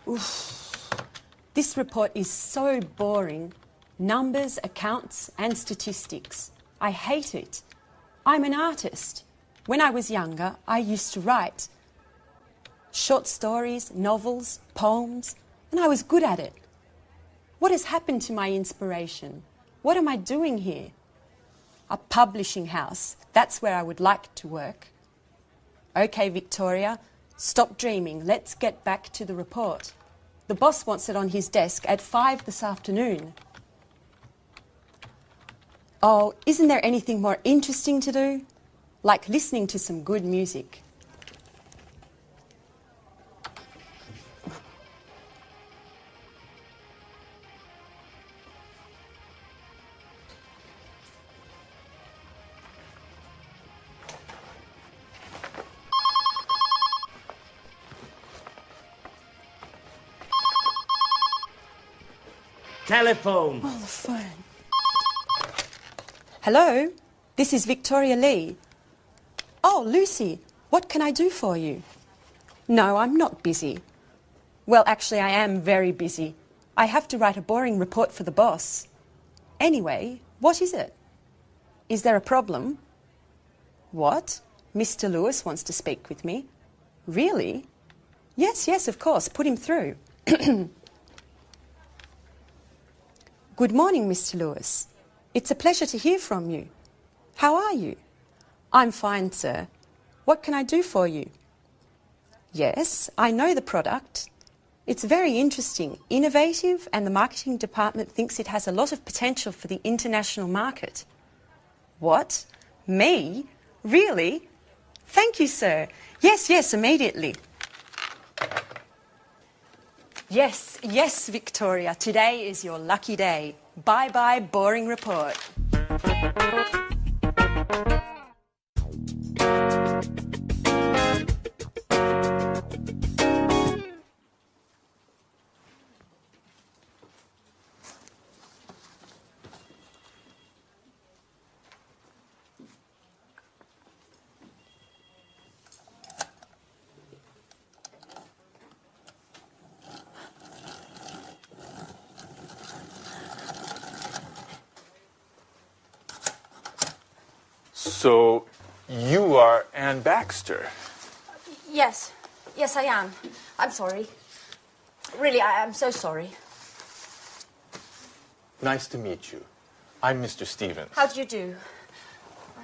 Oof. This report is so boring. Numbers, accounts and statistics. I hate it. I'm an artist. When I was younger, I used to write short stories, novels, poems, and I was good at it. What has happened to my inspiration? What am I doing here? A publishing house, that's where I would like to work. Okay, Victoria, stop dreaming. Let's get back to the report. The boss wants it on his desk at 5 this afternoon. Oh, isn't there anything more interesting to do? Like listening to some good music. Telephone. Oh, the phone. Hello, this is Victoria Lee. Oh, Lucy, what can I do for you? No, I'm not busy. Well, actually, I am very busy. I have to write a boring report for the boss. Anyway, what is it? Is there a problem? What? Mr. Lewis wants to speak with me. Really? Yes, yes, of course. Put him through. Good morning, Mr. Lewis. It's a pleasure to hear from you. How are you? I'm fine, sir. What can I do for you? Yes, I know the product. It's very interesting, innovative, and the marketing department thinks it has a lot of potential for the international market. What? Me? Really? Thank you, sir. Yes, yes, immediately. Yes, yes, Victoria. Today is your lucky day. Bye-bye, boring report. So, you are Anne Baxter. Yes. Yes, I am. I'm sorry. Really, I'm so sorry. Nice to meet you. I'm Mr. Stevens. How do you do?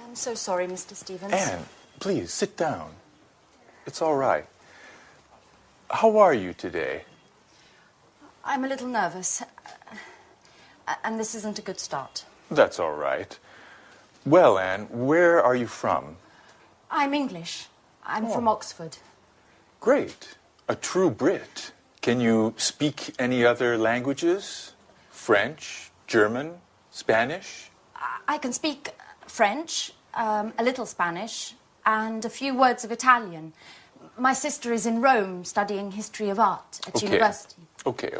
I'm so sorry, Mr. Stevens. Anne, please, sit down. It's all right. How are you today? I'm a little nervous. And this isn't a good start. That's all right. Well, Anne, where are you from? I'm English. I'm from Oxford. Great. A true Brit. Can you speak any other languages? French, German, Spanish? I can speak French, a little Spanish, and a few words of Italian. My sister is in Rome studying history of art at university. Okay.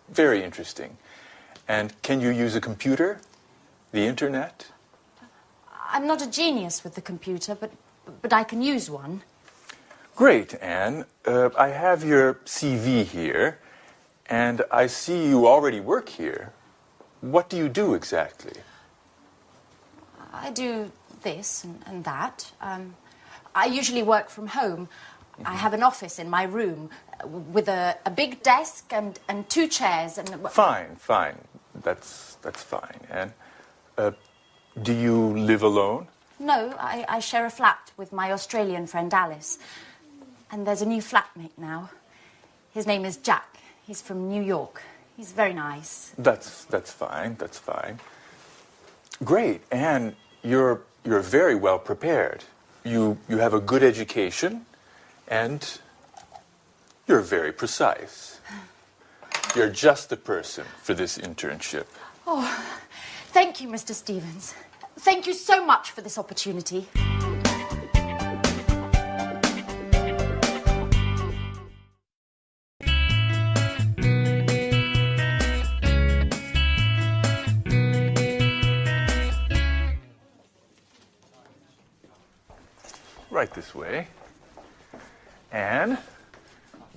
Very interesting. And can you use a computer? The internet? I'm not a genius with the computer, but I can use one. Great, Anne. I have your CV here, and I see you already work here. What do you do exactly? I do this and that. I usually work from home. I have an office in my room with a big desk and 2 chairs. And Fine. That's fine. And do you live alone? No, I share a flat with my Australian friend Alice. And there's a new flatmate now. His name is Jack. He's from New York. He's very nice. That's fine. Great, Anne. You're very well prepared. You have a good education, and you're very precise. You're just the person for this internship. Oh, thank you, Mr. Stevens. Thank you so much for this opportunity. Right this way. Anne,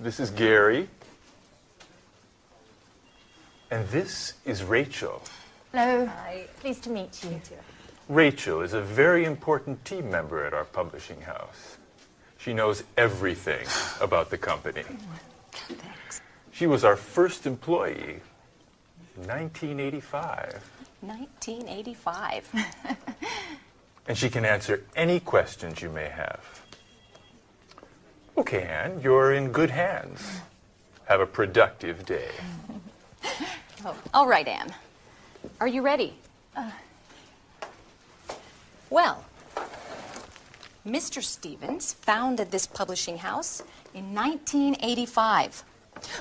This is Gary. And this is Rachel. Hello. Hi. Pleased to meet you. Rachel is a very important team member at our publishing house. She knows everything about the company. Thanks. She was our first employee in 1985. 1985. And she can answer any questions you may have. Okay, Anne, you're in good hands. Have a productive day. Oh, all right, Anne. Are you ready? Well, Mr. Stevens founded this publishing house in 1985.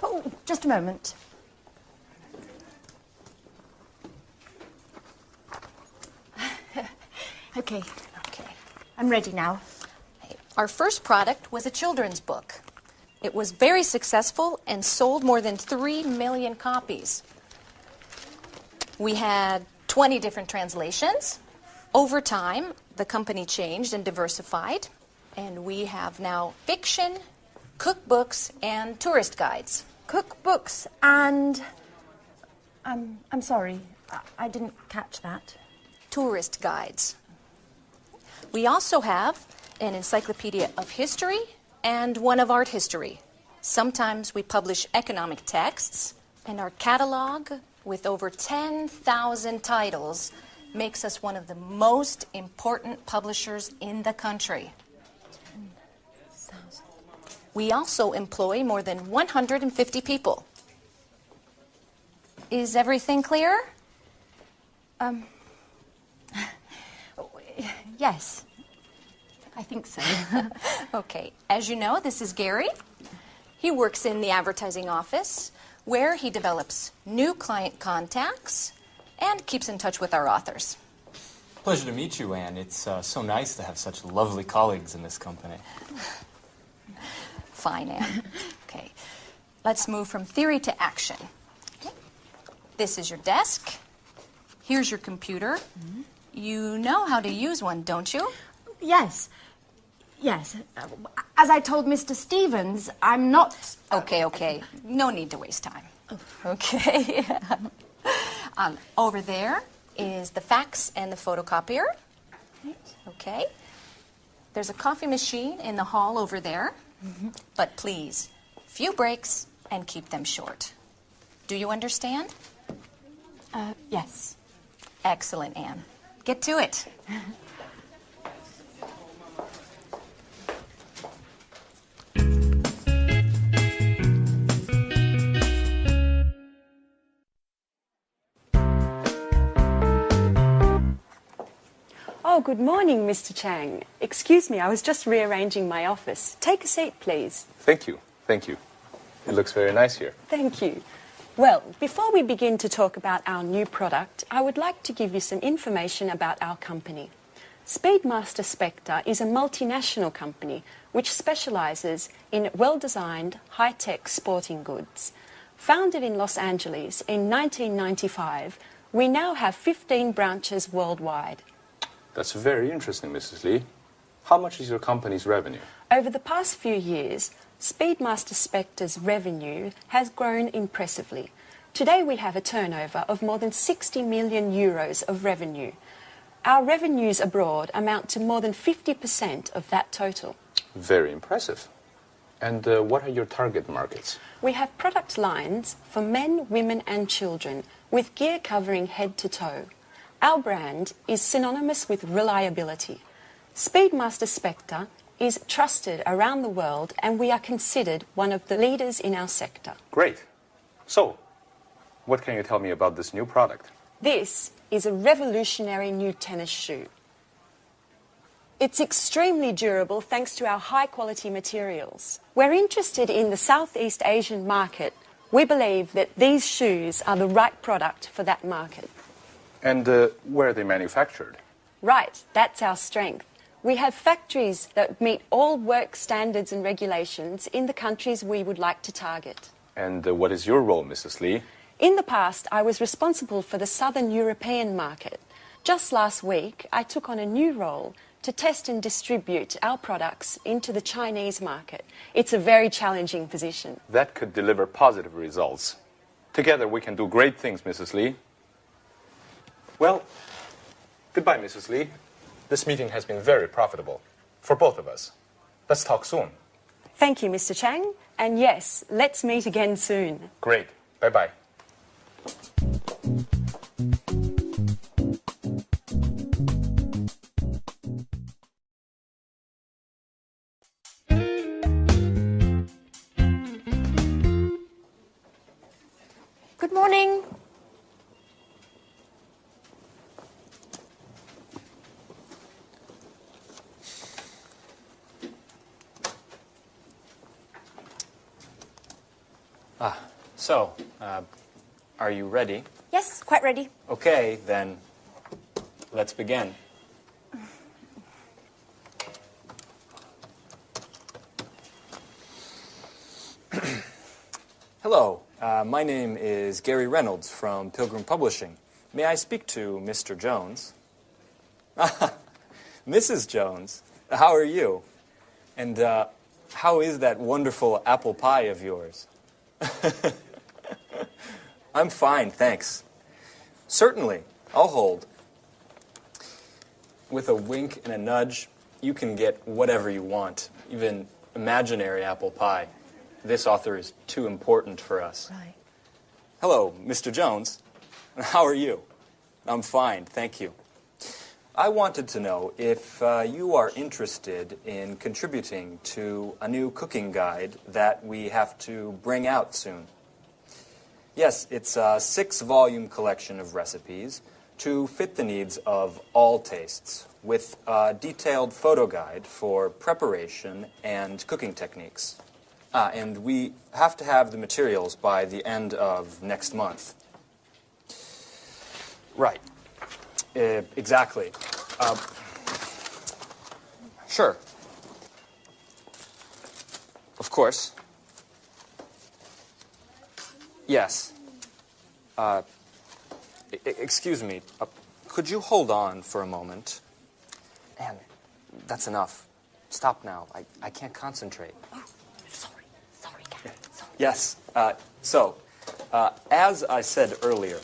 Oh, just a moment. Okay. I'm ready now. Our first product was a children's book. It was very successful and sold more than 3 million copies. We had 20 different translations. Over time, the company changed and diversified, and we have now fiction, cookbooks, and tourist guides. Cookbooks and... I'm sorry. I didn't catch that. Tourist guides. We also have an encyclopedia of history and one of art history. Sometimes we publish economic texts, and our catalog, with over 10,000 titles, makes us one of the most important publishers in the country. 10,000. We also employ more than 150 people. Is everything clear? Yes. I think so. Okay. As you know, this is Gary. He works in the advertising office, where he develops new client contacts and keeps in touch with our authors. Pleasure to meet you, Anne. It's so nice to have such lovely colleagues in this company. Fine, Anne. Okay. Let's move from theory to action. Okay. This is your desk. Here's your computer. Mm-hmm. You know how to use one, don't you? Yes. As I told Mr. Stevens, I'm not... Okay. No need to waste time. Okay. Over there is the fax and the photocopier. Okay. There's a coffee machine in the hall over there. Mm-hmm. But please, few breaks and keep them short. Do you understand? Yes. Excellent, Anne. Get to it. Oh, good morning, Mr. Chang. Excuse me, I was just rearranging my office. Take a seat, please. Thank you. It looks very nice here. Thank you. Well, before we begin to talk about our new product, I would like to give you some information about our company. Speedmaster Spectre is a multinational company which specializes in well-designed, high-tech sporting goods. Founded in Los Angeles in 1995, we now have 15 branches worldwide. That's very interesting, Mrs. Lee. How much is your company's revenue? Over the past few years, Speedmaster Spectre's revenue has grown impressively. Today we have a turnover of more than 60 million euros of revenue. Our revenues abroad amount to more than 50% of that total. Very impressive. And what are your target markets? We have product lines for men, women and children with gear covering head to toe. Our brand is synonymous with reliability. Speedmaster Spectre is trusted around the world, and we are considered one of the leaders in our sector. Great. So, what can you tell me about this new product? This is a revolutionary new tennis shoe. It's extremely durable thanks to our high-quality materials. We're interested in the Southeast Asian market. We believe that these shoes are the right product for that market. And where are they manufactured? Right, that's our strength. We have factories that meet all work standards and regulations in the countries we would like to target. And what is your role, Mrs. Lee? In the past, I was responsible for the Southern European market. Just last week, I took on a new role to test and distribute our products into the Chinese market. It's a very challenging position. That could deliver positive results. Together we can do great things, Mrs. Lee. Well, goodbye, Mrs. Lee. This meeting has been very profitable for both of us. Let's talk soon. Thank you, Mr. Chang. And yes, let's meet again soon. Great. Bye-bye. Good morning. So, are you ready? Yes, quite ready. Okay, then let's begin. Hello, my name is Gary Reynolds from Pilgrim Publishing. May I speak to Mr. Jones? Mrs. Jones, how are you? And how is that wonderful apple pie of yours? I'm fine, thanks. Certainly, I'll hold. With a wink and a nudge, you can get whatever you want, even imaginary apple pie. This author is too important for us. Right. Hello, Mr. Jones. How are you? I'm fine, thank you. I wanted to know if you are interested in contributing to a new cooking guide that we have to bring out soon. Yes, it's a 6-volume collection of recipes to fit the needs of all tastes, with a detailed photo guide for preparation and cooking techniques. And we have to have the materials by the end of next month. Right. Exactly. Sure. Of course. Yes. Excuse me. Could you hold on for a moment? Anne, that's enough. Stop now. I can't concentrate. Oh, sorry, Gary. Sorry. Yes. As I said earlier,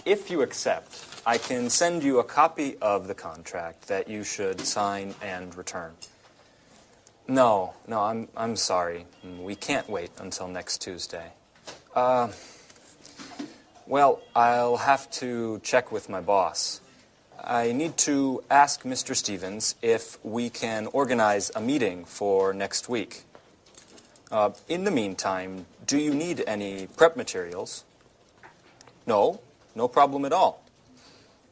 if you accept, I can send you a copy of the contract that you should sign and return. No, I'm sorry. We can't wait until next Tuesday. Well, I'll have to check with my boss. I need to ask Mr. Stevens if we can organize a meeting for next week. In the meantime, do you need any prep materials? No problem at all.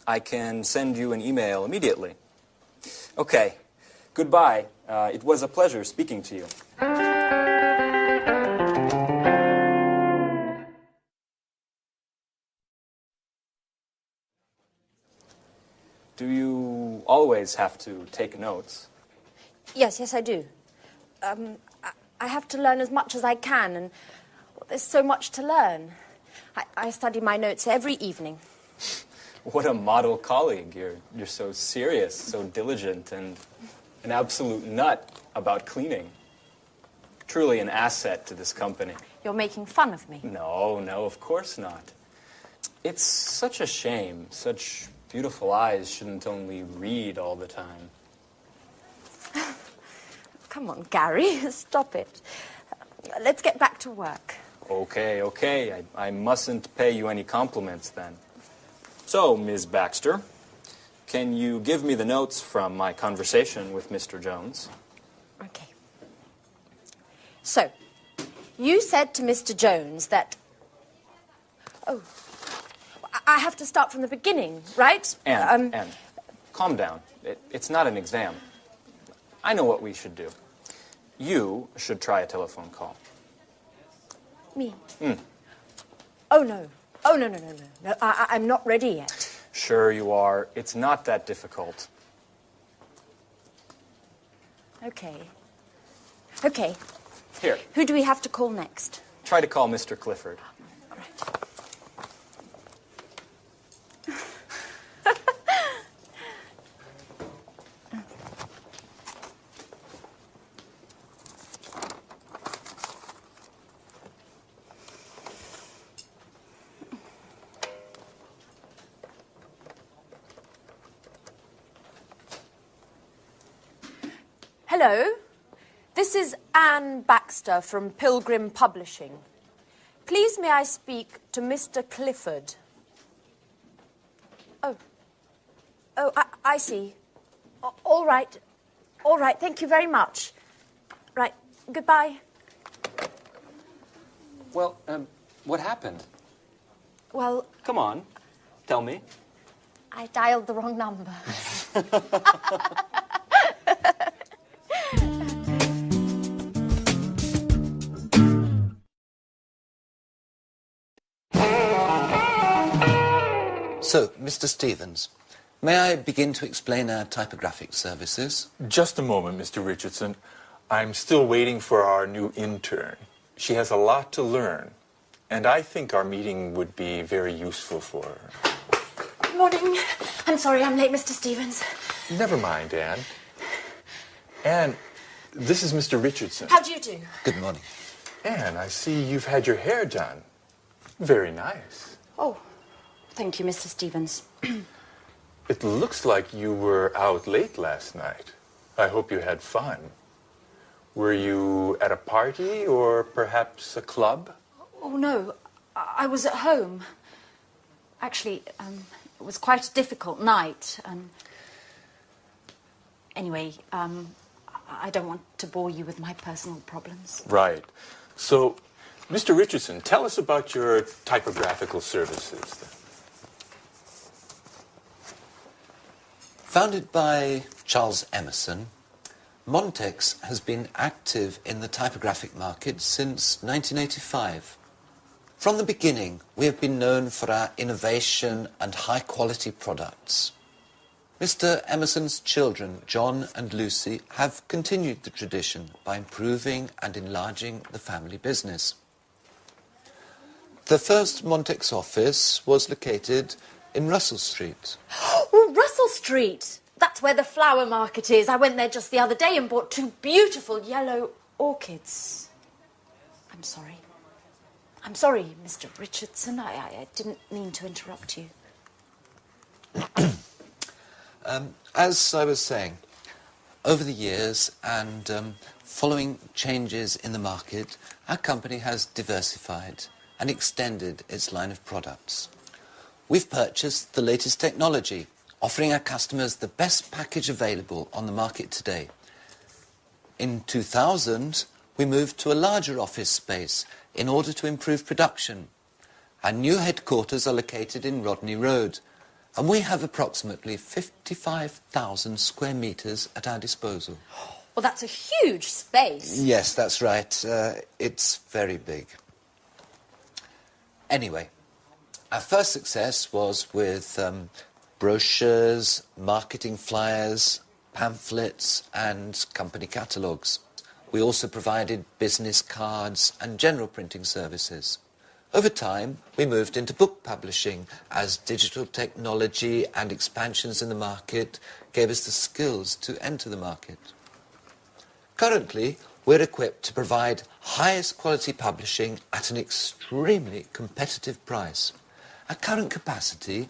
I can send you an email immediately. Okay, goodbye. It was a pleasure speaking to you. Do you always have to take notes? Yes, I do. I have to learn as much as I can, and there's so much to learn. I study my notes every evening. What a model colleague. You're so serious, so diligent, and an absolute nut about cleaning. Truly an asset to this company. You're making fun of me. No, of course not. It's such a shame. Such beautiful eyes shouldn't only read all the time. Come on, Gary, stop it. Let's get back to work. Okay. I mustn't pay you any compliments then. So, Ms. Baxter, can you give me the notes from my conversation with Mr. Jones? Okay. So, you said to Mr. Jones that... Oh, I have to start from the beginning, right? Anne, calm down. It's not an exam. I know what we should do. You should try a telephone call. Me? Oh, no. No, I'm not ready yet. Sure you are. It's not that difficult. Okay. Here, Who do we have to call next? try to call Mr. Clifford. All right. Hello. This is Anne Baxter from Pilgrim Publishing. Please may I speak to Mr. Clifford? Oh, I see. All right. All right, thank you very much. Right, goodbye. Well, what happened? Well, Come on, tell me. I dialed the wrong number. So, Mr. Stevens, may I begin to explain our typographic services? Just a moment, Mr. Richardson. I'm still waiting for our new intern. She has a lot to learn, and I think our meeting would be very useful for her. Good morning. I'm sorry I'm late, Mr. Stevens. Never mind, Anne. Anne, this is Mr. Richardson. How do you do? Good morning. Anne, I see you've had your hair done. Very nice. Oh, thank you, Mr. Stevens. It looks like you were out late last night. I hope you had fun. Were you at a party or perhaps a club? Oh, no. I was at home. Actually, it was quite a difficult night. Anyway, I don't want to bore you with my personal problems. Right. So, Mr. Richardson, tell us about your typographical services. Founded by Charles Emerson, Montex has been active in the typographic market since 1985. From the beginning, we have been known for our innovation and high-quality products. Mr. Emerson's children, John and Lucy, have continued the tradition by improving and enlarging the family business. The first Montex office was located in Russell Street. Oh, Russell Street! That's where the flower market is. I went there just the other day and bought 2 beautiful yellow orchids. I'm sorry. I'm sorry, Mr. Richardson. I didn't mean to interrupt you. As I was saying, over the years and following changes in the market, our company has diversified and extended its line of products. We've purchased the latest technology, offering our customers the best package available on the market today. In 2000, we moved to a larger office space in order to improve production. Our new headquarters are located in Rodney Road, and we have approximately 55,000 square metres at our disposal. Well, that's a huge space. Yes, that's right. It's very big. Anyway, our first success was with brochures, marketing flyers, pamphlets and company catalogues. We also provided business cards and general printing services. Over time, we moved into book publishing as digital technology and expansions in the market gave us the skills to enter the market. Currently, we're equipped to provide highest quality publishing at an extremely competitive price. Our current capacity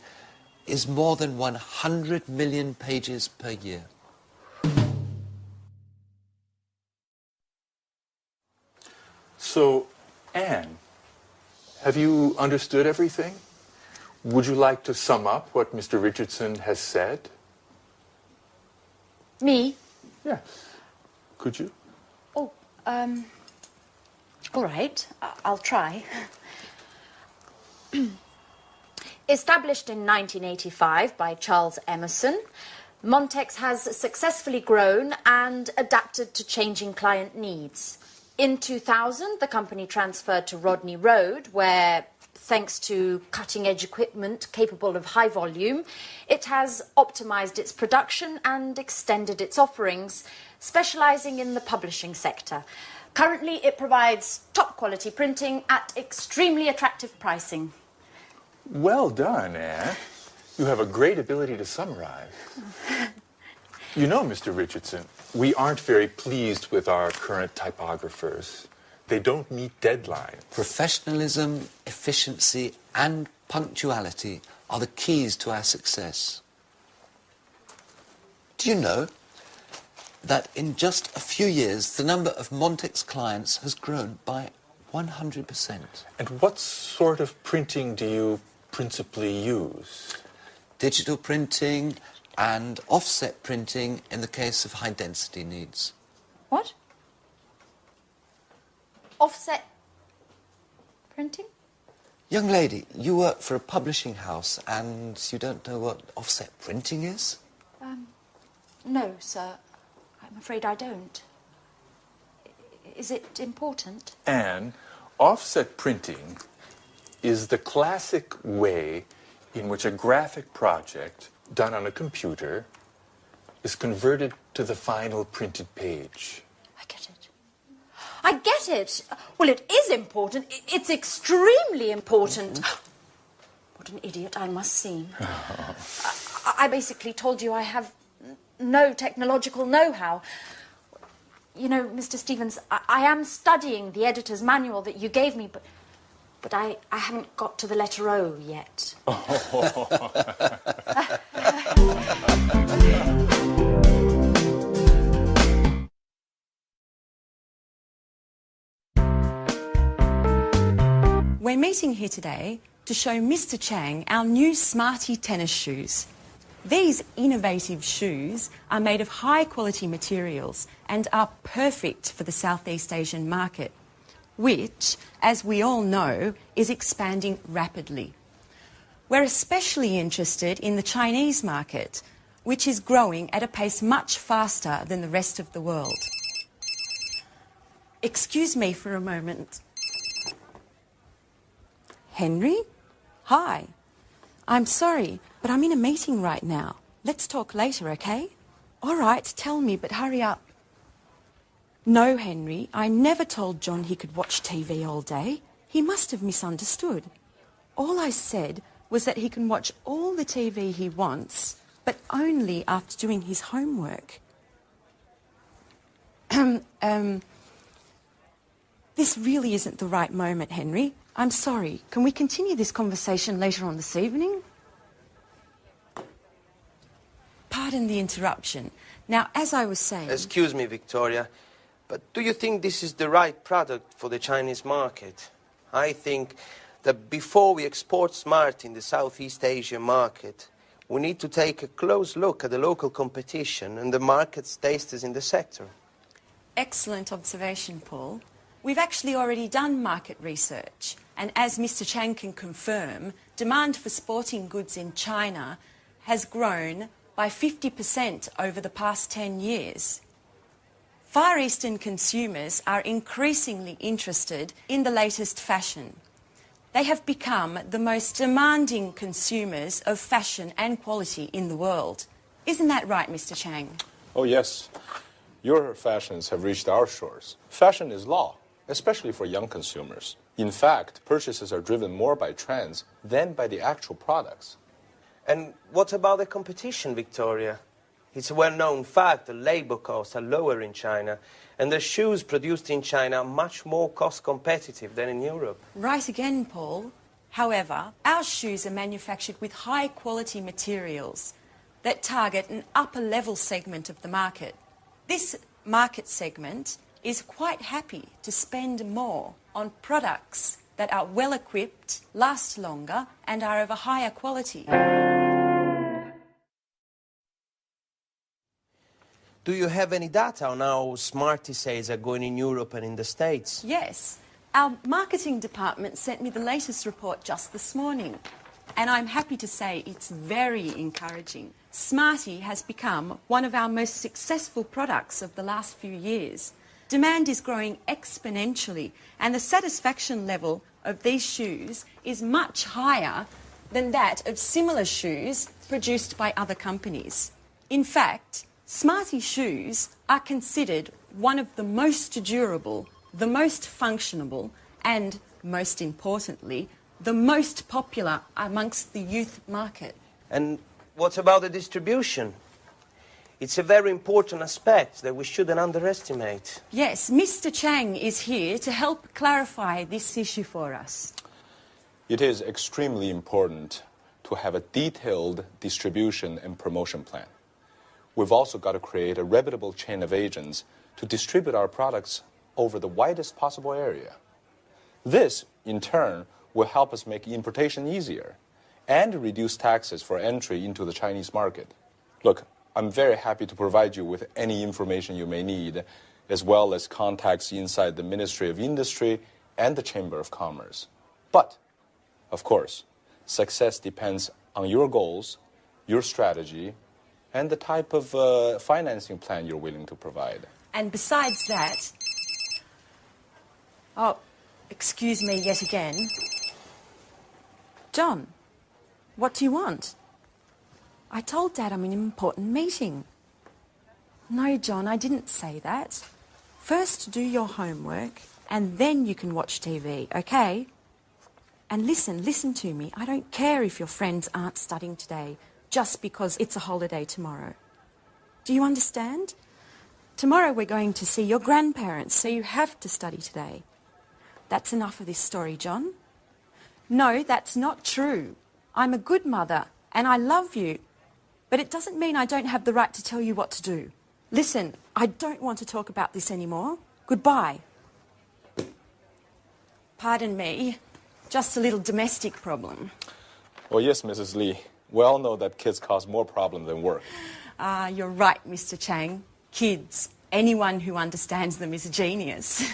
is more than 100 million pages per year. So, Anne, have you understood everything? Would you like to sum up what Mr. Richardson has said? Me? Yes. Could you? Oh, all right. I'll try. Established in 1985 by Charles Emerson, Montex has successfully grown and adapted to changing client needs. In 2000, the company transferred to Rodney Road, where, thanks to cutting-edge equipment capable of high volume, it has optimized its production and extended its offerings, specializing in the publishing sector. Currently, it provides top-quality printing at extremely attractive pricing. Well done, Anne. You have a great ability to summarize. You know, Mr. Richardson, we aren't very pleased with our current typographers. They don't meet deadlines. Professionalism, efficiency and punctuality are the keys to our success. Do you know, that in just a few years, the number of Montex clients has grown by 100%. And what sort of printing do you principally use? Digital printing and offset printing in the case of high-density needs. What? Offset printing? Young lady, you work for a publishing house and you don't know what offset printing is? No, sir. I'm afraid I don't. Is it important? Anne, offset printing is the classic way in which a graphic project done on a computer is converted to the final printed page. I get it. I get it. Well, it is important. It's extremely important. What an idiot I must seem. I basically told you I have no technological know-how. You know, Mr. Stevens, I am studying the editor's manual that you gave me, but I haven't got to the letter O yet. We're meeting here today to show Mr. Chang our new Smarty tennis shoes. These innovative shoes are made of high-quality materials and are perfect for the Southeast Asian market, which, as we all know, is expanding rapidly. We're especially interested in the Chinese market, which is growing at a pace much faster than the rest of the world. Excuse me for a moment. Henry? Hi. I'm sorry, but I'm in a meeting right now. Let's talk later, okay? All right, tell me, but hurry up. No, Henry, I never told John he could watch TV all day. He must have misunderstood. All I said was that he can watch all the TV he wants, but only after doing his homework. This really isn't the right moment, Henry. I'm sorry. Can we continue this conversation later on this evening? Pardon the interruption. Now, as I was saying... Excuse me, Victoria, but do you think this is the right product for the Chinese market? I think that before we export Smart in the Southeast Asian market, we need to take a close look at the local competition and the market's tasters in the sector. Excellent observation, Paul. We've actually already done market research, and as Mr. Chang can confirm, demand for sporting goods in China has grown by 50% over the past 10 years. Far Eastern consumers are increasingly interested in the latest fashion. They have become the most demanding consumers of fashion and quality in the world. Isn't that right, Mr. Chang? Oh, yes. Your fashions have reached our shores. Fashion is law, especially for young consumers. In fact, purchases are driven more by trends than by the actual products. And what about the competition, Victoria? It's a well-known fact that labor costs are lower in China, and the shoes produced in China are much more cost-competitive than in Europe. Right again, Paul. However, our shoes are manufactured with high-quality materials that target an upper-level segment of the market. This market segment is quite happy to spend more on products that are well-equipped, last longer, and are of a higher quality. Do you have any data on how Smarty sales are going in Europe and in the States? Yes. Our marketing department sent me the latest report just this morning, and I'm happy to say it's very encouraging. Smarty has become one of our most successful products of the last few years. Demand is growing exponentially, and the satisfaction level of these shoes is much higher than that of similar shoes produced by other companies. In fact, Smarty shoes are considered one of the most durable, the most functional, and, most importantly, the most popular amongst the youth market. And what about the distribution? It's a very important aspect that we shouldn't underestimate. Yes, Mr. Chang is here to help clarify this issue for us. It is extremely important to have a detailed distribution and promotion plan. we've also got to create a reputable chain of agents to distribute our products over the widest possible area. This, in turn, will help us make importation easier and reduce taxes for entry into the Chinese market. Look, I'm very happy to provide you with any information you may need, as well as contacts inside the Ministry of Industry and the Chamber of Commerce. But, of course, success depends on your goals, your strategy, and the type of financing plan you're willing to provide. And besides that... Oh, excuse me yet again. John, what do you want? I told Dad I'm in an important meeting. No, John, I didn't say that. First do your homework, and then you can watch TV, okay? And listen to me. I don't care if your friends aren't studying today just because it's a holiday tomorrow. Do you understand? Tomorrow we're going to see your grandparents, so you have to study today. That's enough of this story, John. No, that's not true. I'm a good mother, and I love you. But it doesn't mean I don't have the right to tell you what to do. Listen, I don't want to talk about this anymore. Goodbye. Pardon me, just a little domestic problem. Well, yes, Mrs. Lee. We all know that kids cause more problem than work. You're right, Mr. Chang. Kids. Anyone who understands them is a genius.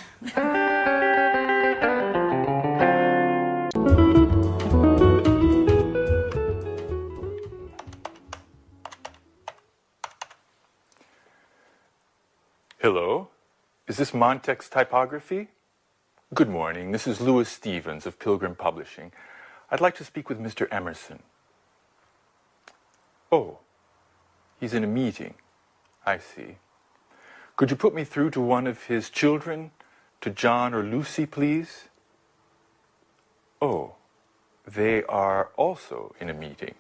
Hello, is this Montex Typography? Good morning, this is Louis Stevens of Pilgrim Publishing. I'd like to speak with Mr. Emerson. Oh, he's in a meeting. I see. Could you put me through to one of his children, to John or Lucy, please? Oh, they are also in a meeting.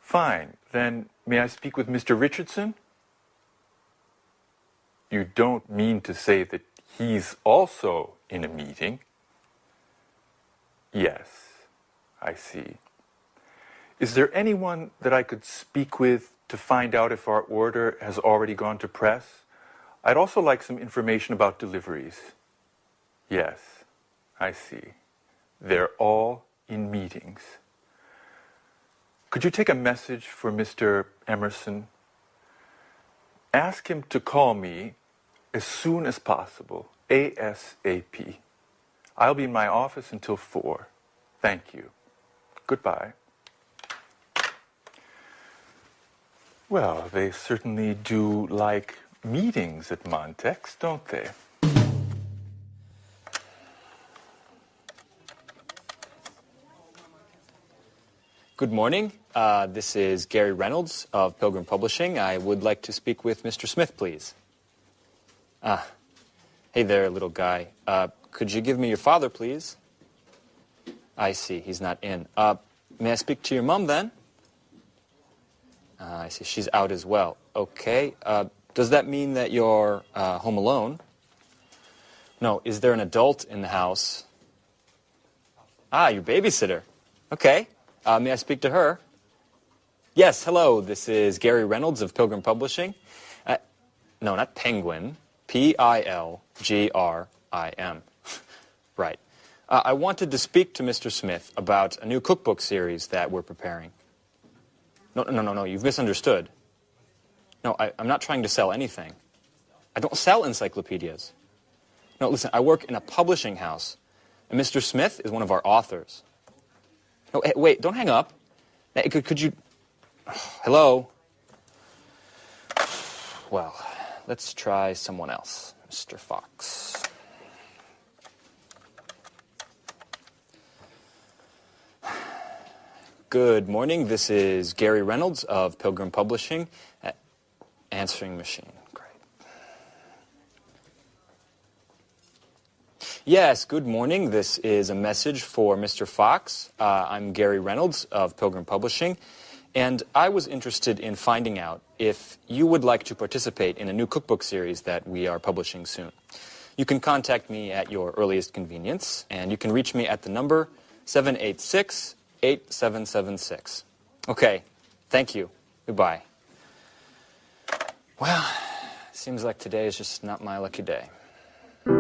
Fine, then may I speak with Mr. Richardson? You don't mean to say that he's also in a meeting? Yes, I see. Is there anyone that I could speak with to find out if our order has already gone to press? I'd also like some information about deliveries. Yes, I see. They're all in meetings. Could you take a message for Mr. Emerson? Ask him to call me as soon as possible, ASAP. I'll be in my office until 4. Thank you. Goodbye. Well, they certainly do like meetings at Montex, don't they? Good morning. This is Gary Reynolds of Pilgrim Publishing. I would like to speak with Mr. Smith, please. Hey there, little guy. Could you give me your father, please? I see, he's not in. May I speak to your mom, then? I see, she's out as well. Okay. Does that mean that you're home alone? No, is there an adult in the house? Your babysitter. Okay. May I speak to her? Yes, hello. This is Gary Reynolds of Pilgrim Publishing. No, not Penguin. Pilgrim. Right. I wanted to speak to Mr. Smith about a new cookbook series that we're preparing. No, you've misunderstood. No, I'm not trying to sell anything. I don't sell encyclopedias. No, listen, I work in a publishing house, and Mr. Smith is one of our authors. No, hey, wait, don't hang up. Hey, could you... Hello? Well, let's try someone else. Mr. Fox. Good morning. This is Gary Reynolds of Pilgrim Publishing. Answering machine. Great. Yes, good morning. This is a message for Mr. Fox. I'm Gary Reynolds of Pilgrim Publishing, and I was interested in finding out if you would like to participate in a new cookbook series that we are publishing soon. You can contact me at your earliest convenience, and you can reach me at the number 786-8776. Okay, thank you. Goodbye. Well, seems like today is just not my lucky day. Oh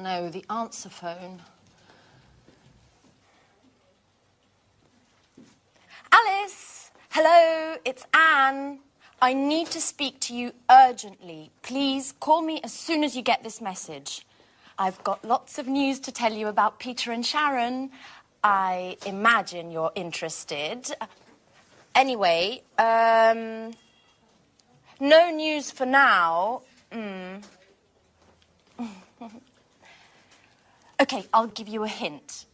no, the answer phone. Alice! Hello, it's Anne. I need to speak to you urgently. Please call me as soon as you get this message. I've got lots of news to tell you about Peter and Sharon. I imagine you're interested. Anyway, no news for now. Okay, I'll give you a hint.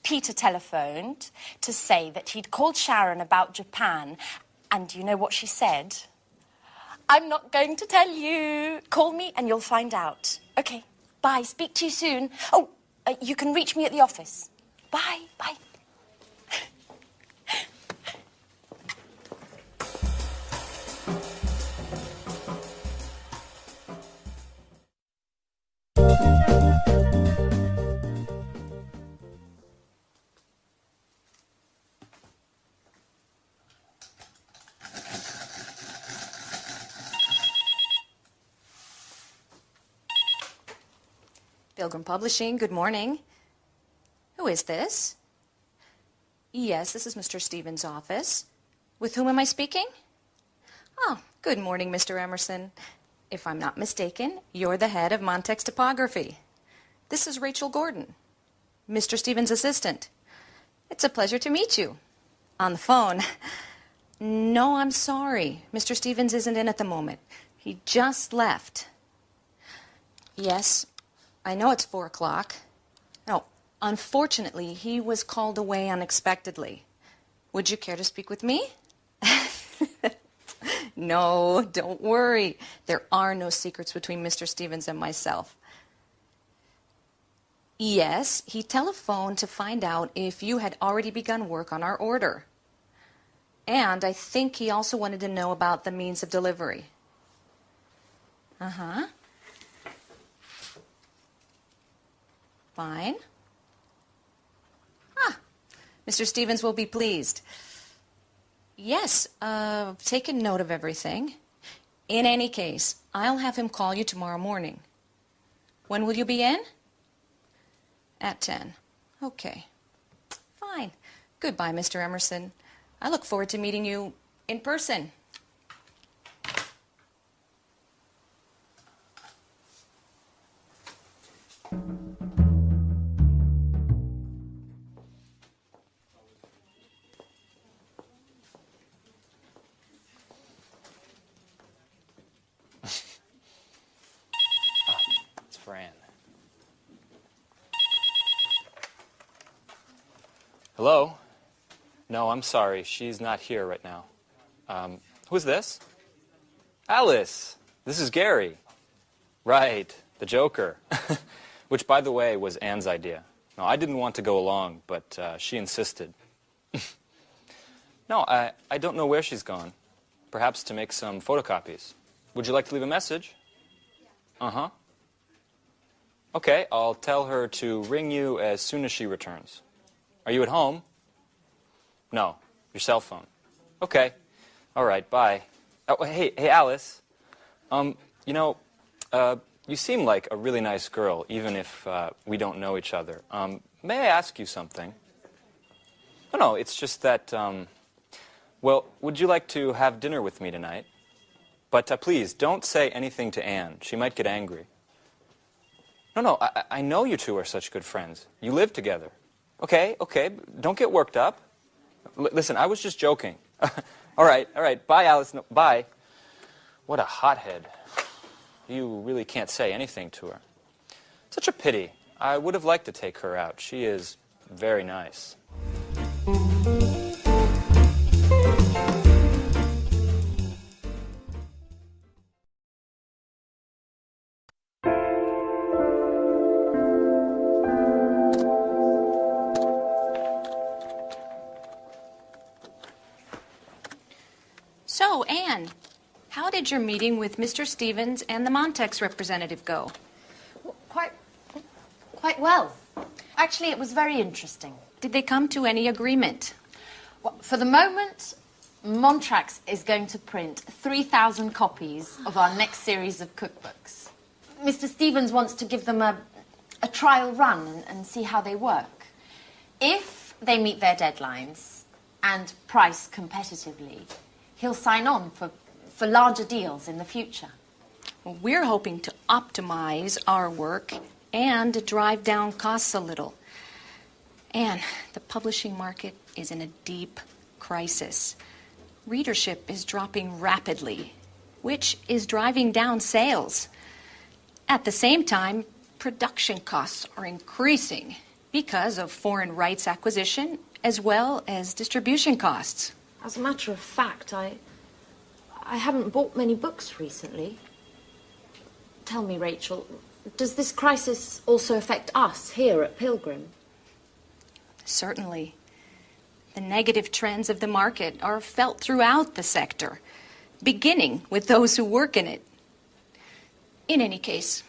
Peter telephoned to say that he'd called Sharon about Japan, and do you know what she said? I'm not going to tell you. Call me and you'll find out. Okay, bye. Speak to you soon. Oh, you can reach me at the office. Bye, bye. Pilgrim Publishing, good morning. Who is this? Yes, this is Mr. Stevens' office. With whom am I speaking? Oh, good morning, Mr. Emerson. If I'm not mistaken, you're the head of Montex Typography. This is Rachel Gordon, Mr. Stevens' assistant. It's a pleasure to meet you. On the phone. No, I'm sorry. Mr. Stevens isn't in at the moment. He just left. Yes, I know it's 4 o'clock. No, unfortunately, he was called away unexpectedly. Would you care to speak with me? No, don't worry. There are no secrets between Mr. Stevens and myself. Yes, he telephoned to find out if you had already begun work on our order. And I think he also wanted to know about the means of delivery. Uh-huh. Fine. Ah, Mr. Stevens will be pleased. Yes, taken note of everything. In any case, I'll have him call you tomorrow morning. When will you be in? At 10. Okay. Fine. Goodbye, Mr. Emerson. I look forward to meeting you in person. It's Fran. Hello? No, I'm sorry. She's not here right now. Who's this? Alice. This is Gary. Right, the Joker. Which, by the way, was Anne's idea. No, I didn't want to go along, but she insisted. No, I don't know where she's gone. Perhaps to make some photocopies. Would you like to leave a message? Uh-huh. Okay, I'll tell her to ring you as soon as she returns. Are you at home? No, your cell phone. Okay. All right, bye. Oh, hey, Alice. You know, you seem like a really nice girl, even if we don't know each other. May I ask you something? No, it's just that, well, would you like to have dinner with me tonight? But please, don't say anything to Anne. She might get angry. No, I know you two are such good friends. You live together. Okay, don't get worked up. Listen, I was just joking. All right, bye, Alice. No, bye. What a hothead. You really can't say anything to her. Such a pity. I would have liked to take her out. She is very nice. So, Anne, how did your meeting with Mr. Stevens and the Montex representative go? Quite well. Actually, it was very interesting. Did they come to any agreement? Well, for the moment, Montrax is going to print 3,000 copies of our next series of cookbooks. Mr. Stevens wants to give them a trial run and see how they work. If they meet their deadlines and price competitively, he'll sign on for larger deals in the future. Well, we're hoping to optimize our work and drive down costs a little. And the publishing market is in a deep crisis. Readership is dropping rapidly, which is driving down sales. At the same time, production costs are increasing because of foreign rights acquisition as well as distribution costs. As a matter of fact, I haven't bought many books recently. Tell me, Rachel, does this crisis also affect us here at Pilgrim? Certainly. The negative trends of the market are felt throughout the sector, beginning with those who work in it. In any case,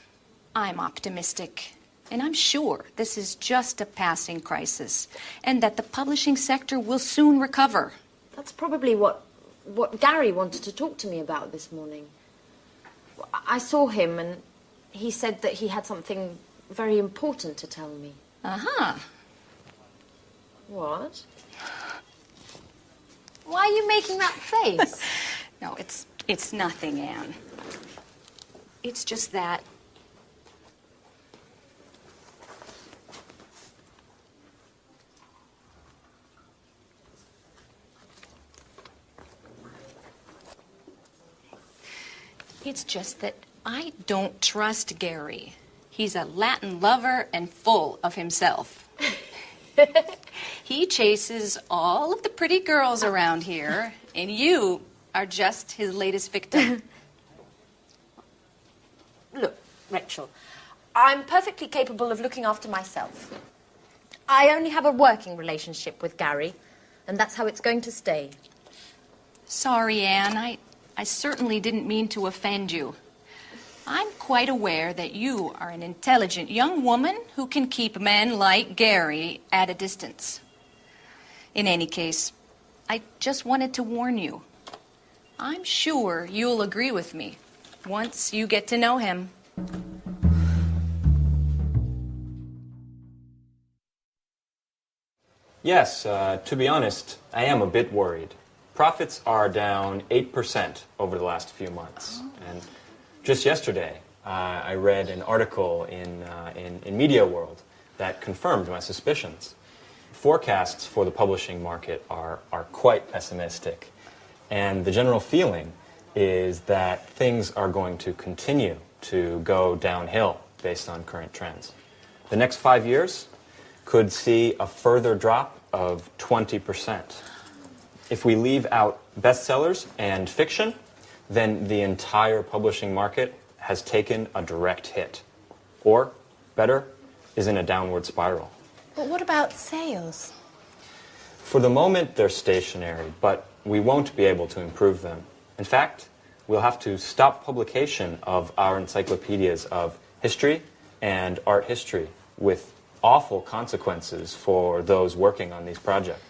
I'm optimistic, and I'm sure this is just a passing crisis, and that the publishing sector will soon recover. That's probably what Gary wanted to talk to me about this morning. I saw him, and he said that he had something very important to tell me. Uh-huh. What? Why are you making that face? No, it's nothing, Anne. It's just that I don't trust Gary. He's a Latin lover and full of himself. He chases all of the pretty girls around here, and you are just his latest victim. Look, Rachel, I'm perfectly capable of looking after myself. I only have a working relationship with Gary, and that's how it's going to stay. Sorry, Anne. I certainly didn't mean to offend you. I'm quite aware that you are an intelligent young woman who can keep men like Gary at a distance. In any case, I just wanted to warn you. I'm sure you'll agree with me once you get to know him. Yes, to be honest, I am a bit worried. Profits are down 8% over the last few months. And just yesterday, I read an article in Media World that confirmed my suspicions. Forecasts for the publishing market are quite pessimistic. And the general feeling is that things are going to continue to go downhill based on current trends. The next 5 years could see a further drop of 20%. If we leave out bestsellers and fiction, then the entire publishing market has taken a direct hit. Or, better, is in a downward spiral. But what about sales? For the moment, they're stationary, but we won't be able to improve them. In fact, we'll have to stop publication of our encyclopedias of history and art history, with awful consequences for those working on these projects.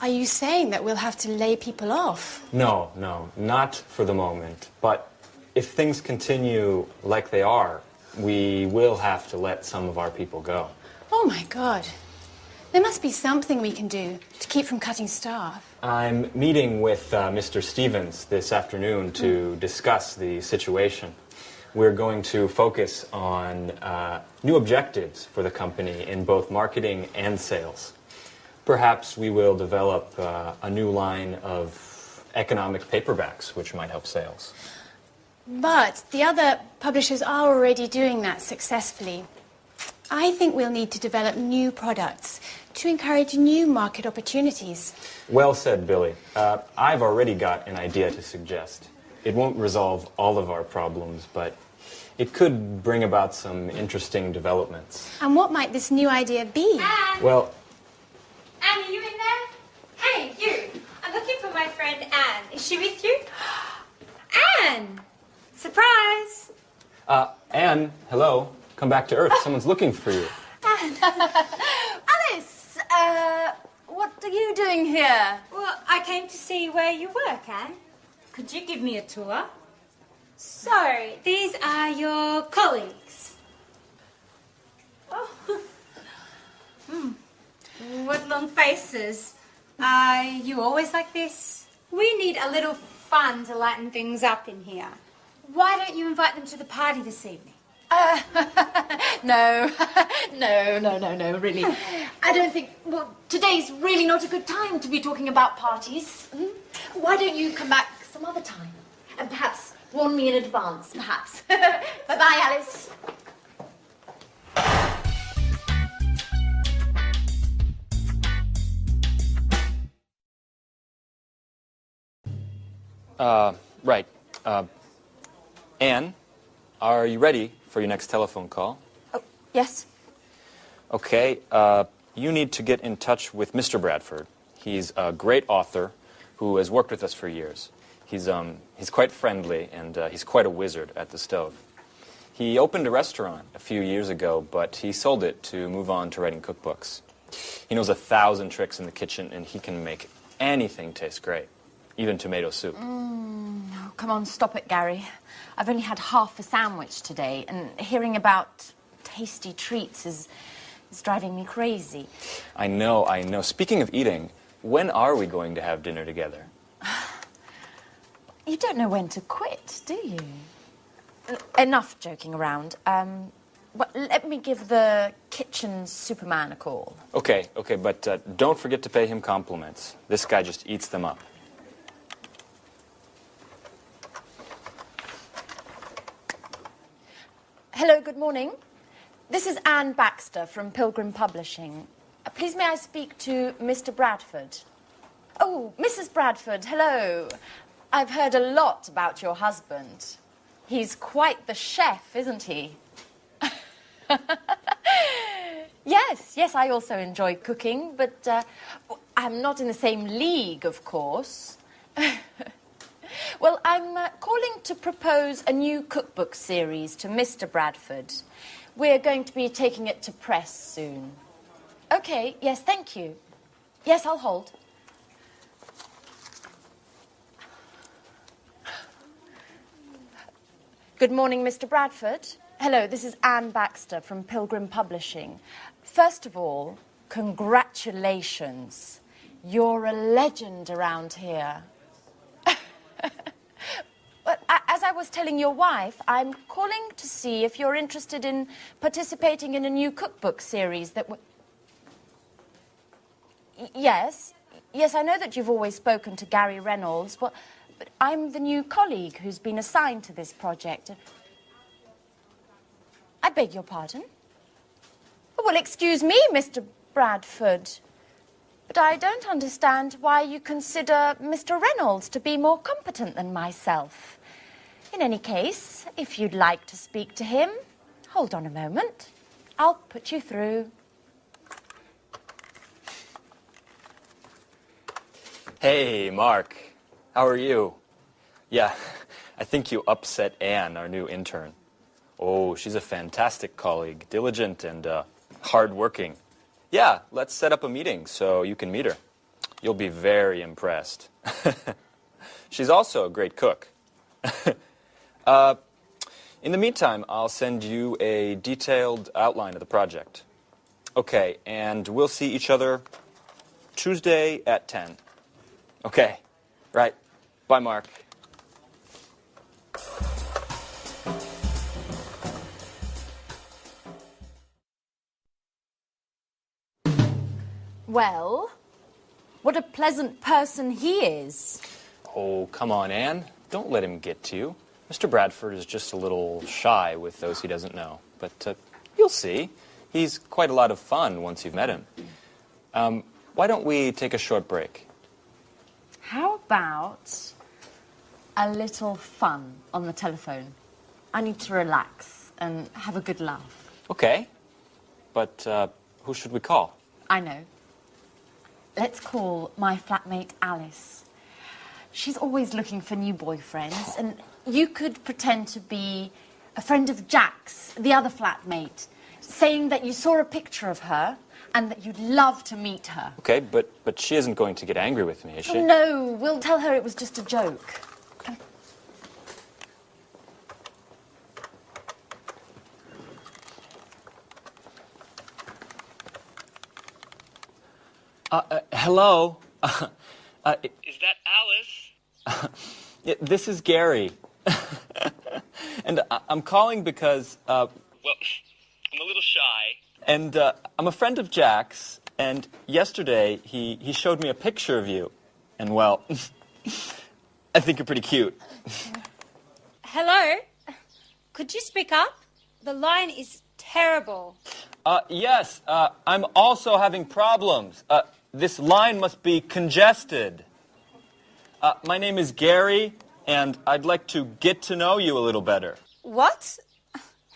Are you saying that we'll have to lay people off? No, not for the moment. But if things continue like they are, we will have to let some of our people go. Oh my God. There must be something we can do to keep from cutting staff. I'm meeting with Mr. Stevens this afternoon to discuss the situation. We're going to focus on new objectives for the company in both marketing and sales. Perhaps we will develop a new line of economic paperbacks, which might help sales. But the other publishers are already doing that successfully. I think we'll need to develop new products to encourage new market opportunities. Well said, Billy. I've already got an idea to suggest. It won't resolve all of our problems, but it could bring about some interesting developments. And what might this new idea be? Anne! Well, Anne, are you in there? Hey, you! I'm looking for my friend Anne. Is she with you? Anne! Surprise! Anne, hello. Come back to Earth. Someone's looking for you. Anne! Alice! What are you doing here? Well, I came to see where you work, Anne. Could you give me a tour? So, these are your colleagues. Oh. What long faces. Are you always like this? We need a little fun to lighten things up in here. Why don't you invite them to the party this evening? No, no, really. I don't think, well, today's really not a good time to be talking about parties. Why don't you come back some other time? And perhaps warn me in advance, perhaps. Bye-bye, Alice. Right. Anne, are you ready for your next telephone call? Oh, yes. Okay, you need to get in touch with Mr. Bradford. He's a great author who has worked with us for years. He's quite friendly, and he's quite a wizard at the stove. He opened a restaurant a few years ago, but he sold it to move on to writing cookbooks. He knows 1,000 tricks in the kitchen, and he can make anything taste great, even tomato soup. Oh, come on, stop it, Gary. I've only had half a sandwich today, and hearing about tasty treats is driving me crazy. I know. Speaking of eating, when are we going to have dinner together? You don't know when to quit, do you? Enough joking around. Well, let me give the kitchen superman a call. Okay, but don't forget to pay him compliments. This guy just eats them up. Hello, good morning. This is Anne Baxter from Pilgrim Publishing. Please may I speak to Mr. Bradford? Oh, Mrs. Bradford, hello. I've heard a lot about your husband. He's quite the chef, isn't he? Yes, I also enjoy cooking, but I'm not in the same league, of course. Well, I'm calling to propose a new cookbook series to Mr. Bradford. We're going to be taking it to press soon. Okay, yes, thank you. Yes, I'll hold. Good morning, Mr. Bradford. Hello, this is Anne Baxter from Pilgrim Publishing. First of all, congratulations. You're a legend around here. But as I was telling your wife, I'm calling to see if you're interested in participating in a new cookbook series that Yes, I know that you've always spoken to Gary Reynolds, but I'm the new colleague who's been assigned to this project. I beg your pardon? Well, excuse me, Mr. Bradford, but I don't understand why you consider Mr. Reynolds to be more competent than myself. In any case, if you'd like to speak to him, hold on a moment. I'll put you through. Hey, Mark. How are you? Yeah, I think you upset Anne, our new intern. Oh, she's a fantastic colleague, diligent and hardworking. Yeah, let's set up a meeting so you can meet her. You'll be very impressed. She's also a great cook. In the meantime, I'll send you a detailed outline of the project. Okay, and we'll see each other Tuesday at 10. Okay, right. Bye, Mark. Well, what a pleasant person he is. Oh, come on, Anne. Don't let him get to you. Mr. Bradford is just a little shy with those he doesn't know. But you'll see. He's quite a lot of fun once you've met him. Why don't we take a short break? How about a little fun on the telephone? I need to relax and have a good laugh. Okay. But who should we call? I know. Let's call my flatmate Alice. She's always looking for new boyfriends, and you could pretend to be a friend of Jack's, the other flatmate, saying that you saw a picture of her and that you'd love to meet her. Okay, but she isn't going to get angry with me, is she? Oh, no, we'll tell her it was just a joke. Hello? Is that Alice? Yeah, this is Gary. And I'm calling because, Well, I'm a little shy. and I'm a friend of Jack's, and yesterday he showed me a picture of you. And, well, I think you're pretty cute. Hello? Could you speak up? The line is terrible. Yes, I'm also having problems. This line must be congested. My name is Gary, and I'd like to get to know you a little better. What?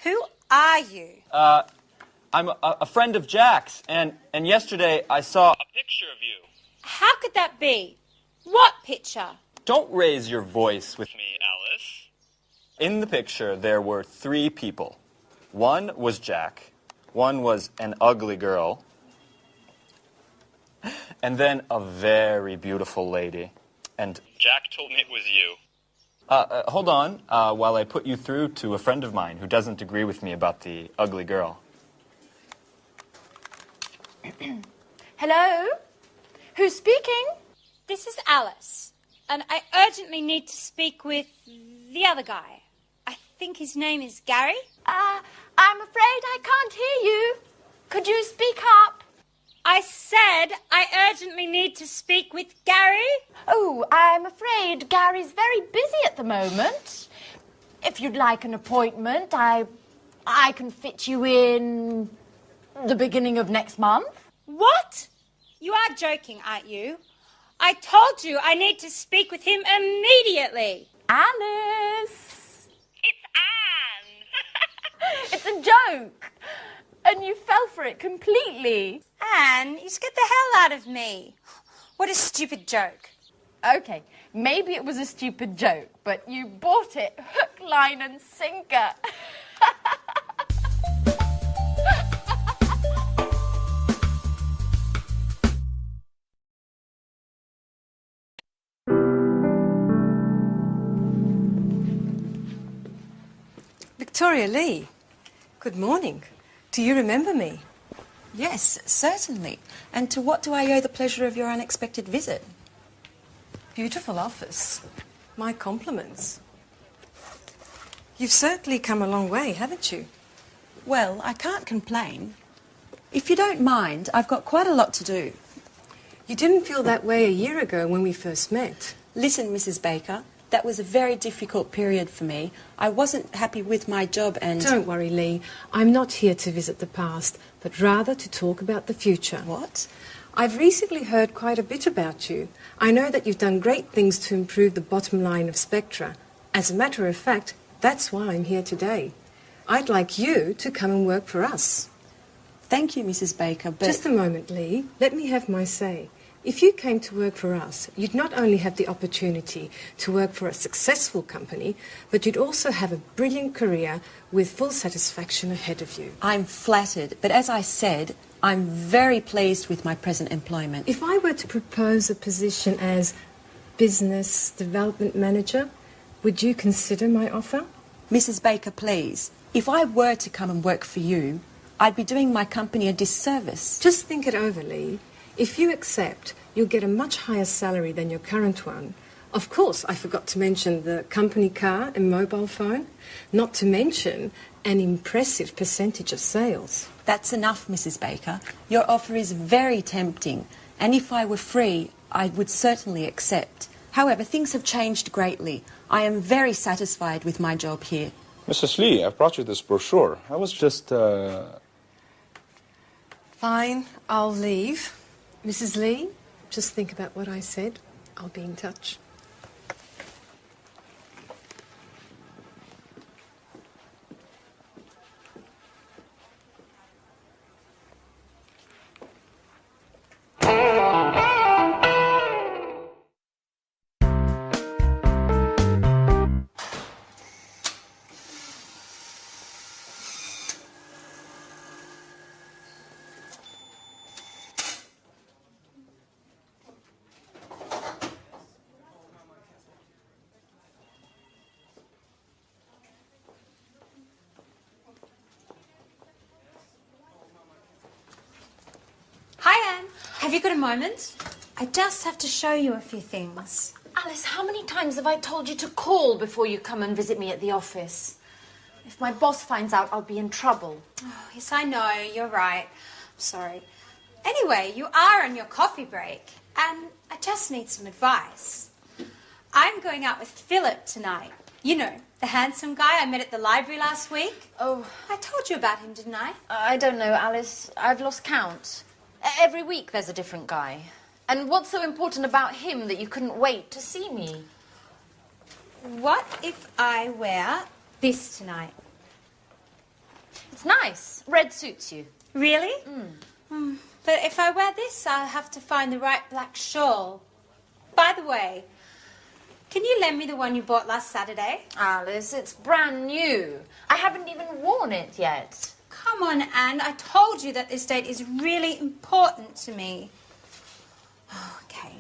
Who are you? I'm a friend of Jack's, and yesterday I saw a picture of you. How could that be? What picture? Don't raise your voice with me. Me, Alice. In the picture, there were 3 people. One was Jack, one was an ugly girl, and then a very beautiful lady. And Jack told me it was you. hold on, while I put you through to a friend of mine who doesn't agree with me about the ugly girl. Hello? Who's speaking? This is Alice, and I urgently need to speak with the other guy. I think his name is Gary. I'm afraid I can't hear you. Could you speak up? I said I urgently need to speak with Gary. Oh, I'm afraid Gary's very busy at the moment. If you'd like an appointment, I can fit you in the beginning of next month. What? You are joking, aren't you? I told you I need to speak with him immediately. Alice! It's Anne. It's a joke. And you fell for it completely. Anne, you scared the hell out of me. What a stupid joke. Okay, maybe it was a stupid joke, but you bought it hook, line and sinker. Victoria Lee, good morning. Do you remember me? Yes, certainly. And to what do I owe the pleasure of your unexpected visit? Beautiful office. My compliments. You've certainly come a long way, haven't you? Well, I can't complain. If you don't mind, I've got quite a lot to do. You didn't feel that way a year ago when we first met. Listen, Mrs. Baker, that was a very difficult period for me. I wasn't happy with my job and... Don't worry, Lee. I'm not here to visit the past, but rather to talk about the future. What? I've recently heard quite a bit about you. I know that you've done great things to improve the bottom line of Spectra. As a matter of fact, that's why I'm here today. I'd like you to come and work for us. Thank you, Mrs. Baker, but... Just a moment, Lee. Let me have my say. If you came to work for us, you'd not only have the opportunity to work for a successful company, but you'd also have a brilliant career with full satisfaction ahead of you. I'm flattered, but as I said, I'm very pleased with my present employment. If I were to propose a position as business development manager, would you consider my offer? Mrs. Baker, please, if I were to come and work for you, I'd be doing my company a disservice. Just think it over, Lee. If you accept, you'll get a much higher salary than your current one. Of course, I forgot to mention the company car and mobile phone, not to mention an impressive percentage of sales. That's enough, Mrs. Baker. Your offer is very tempting, and if I were free, I would certainly accept. However, things have changed greatly. I am very satisfied with my job here. Mrs. Lee, I've brought you this brochure. I was just, Fine, I'll leave. Mrs. Lee, just think about what I said. I'll be in touch. Have you got a moment? I just have to show you a few things. Alice, how many times have I told you to call before you come and visit me at the office? If my boss finds out, I'll be in trouble. Oh, yes, I know. You're right. I'm sorry. Anyway, you are on your coffee break, and I just need some advice. I'm going out with Philip tonight. You know, the handsome guy I met at the library last week. Oh. I told you about him, didn't I? I don't know, Alice. I've lost count. Every week there's a different guy. And what's so important about him that you couldn't wait to see me? What if I wear this tonight? It's nice. Red suits you. Really? But if I wear this, I'll have to find the right black shawl. By the way, can you lend me the one you bought last Saturday? Alice, it's brand new. I haven't even worn it yet. Come on, Anne. I told you that this date is really important to me. Okay.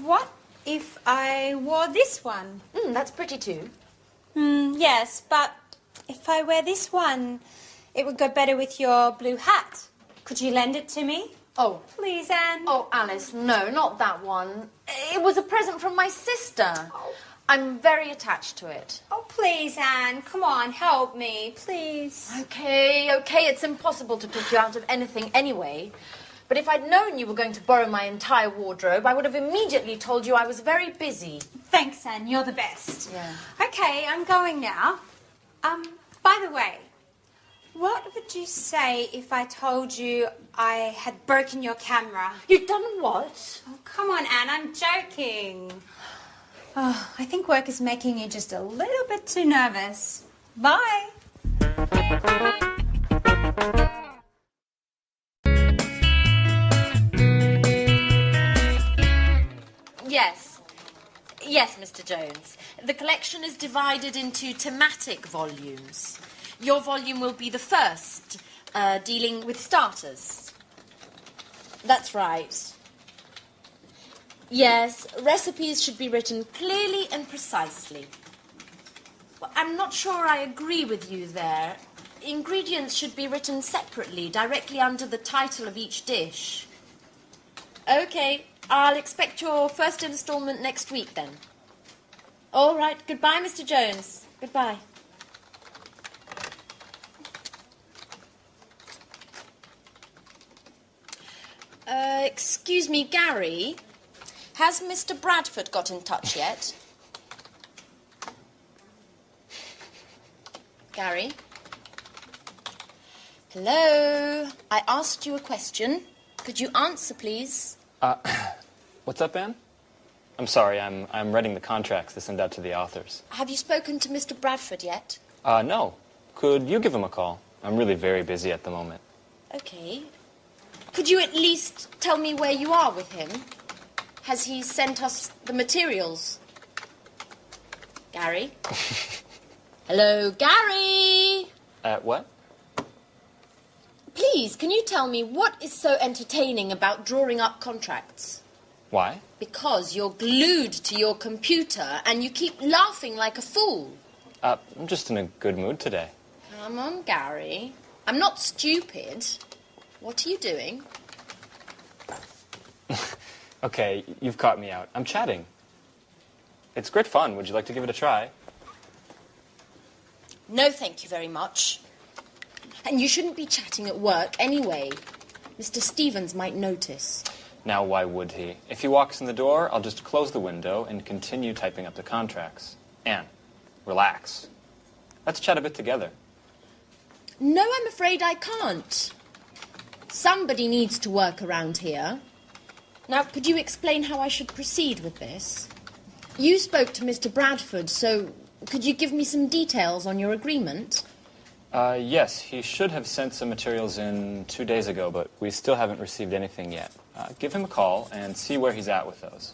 What if I wore this one? That's pretty too. Yes, but if I wear this one, it would go better with your blue hat. Could you lend it to me? Oh. Please, Anne. Oh, Alice, no, not that one. It was a present from my sister. Oh. I'm very attached to it. Oh, please, Anne. Come on, help me, please. Okay, it's impossible to talk you out of anything anyway. But if I'd known you were going to borrow my entire wardrobe, I would have immediately told you I was very busy. Thanks, Anne. You're the best. Yeah. Okay, I'm going now. By the way, what would you say if I told you I had broken your camera? You've done what? Oh, come on, Anne. I'm joking. Oh, I think work is making you just a little bit too nervous. Bye. Yes, Mr. Jones. The collection is divided into thematic volumes. Your volume will be the first, dealing with starters. That's right. Yes, recipes should be written clearly and precisely. Well, I'm not sure I agree with you there. Ingredients should be written separately, directly under the title of each dish. Okay, I'll expect your first installment next week then. All right, goodbye, Mr. Jones. Goodbye. Excuse me, Gary. Has Mr. Bradford got in touch yet? Gary? Hello? I asked you a question. Could you answer, please? What's up, Anne? I'm sorry, I'm writing the contracts to send out to the authors. Have you spoken to Mr. Bradford yet? No. Could you give him a call? I'm really very busy at the moment. Okay. Could you at least tell me where you are with him? Has he sent us the materials? Gary? Hello, Gary? What? Please, can you tell me what is so entertaining about drawing up contracts? Why? Because you're glued to your computer and you keep laughing like a fool. I'm just in a good mood today. Come on, Gary. I'm not stupid. What are you doing? Okay, you've caught me out. I'm chatting. It's great fun. Would you like to give it a try? No, thank you very much. And you shouldn't be chatting at work anyway. Mr. Stevens might notice. Now, why would he? If he walks in the door, I'll just close the window and continue typing up the contracts. Anne, relax. Let's chat a bit together. No, I'm afraid I can't. Somebody needs to work around here. Now, could you explain how I should proceed with this? You spoke to Mr. Bradford, so could you give me some details on your agreement? Yes, he should have sent some materials in 2 days ago, but we still haven't received anything yet. Give him a call and see where he's at with those.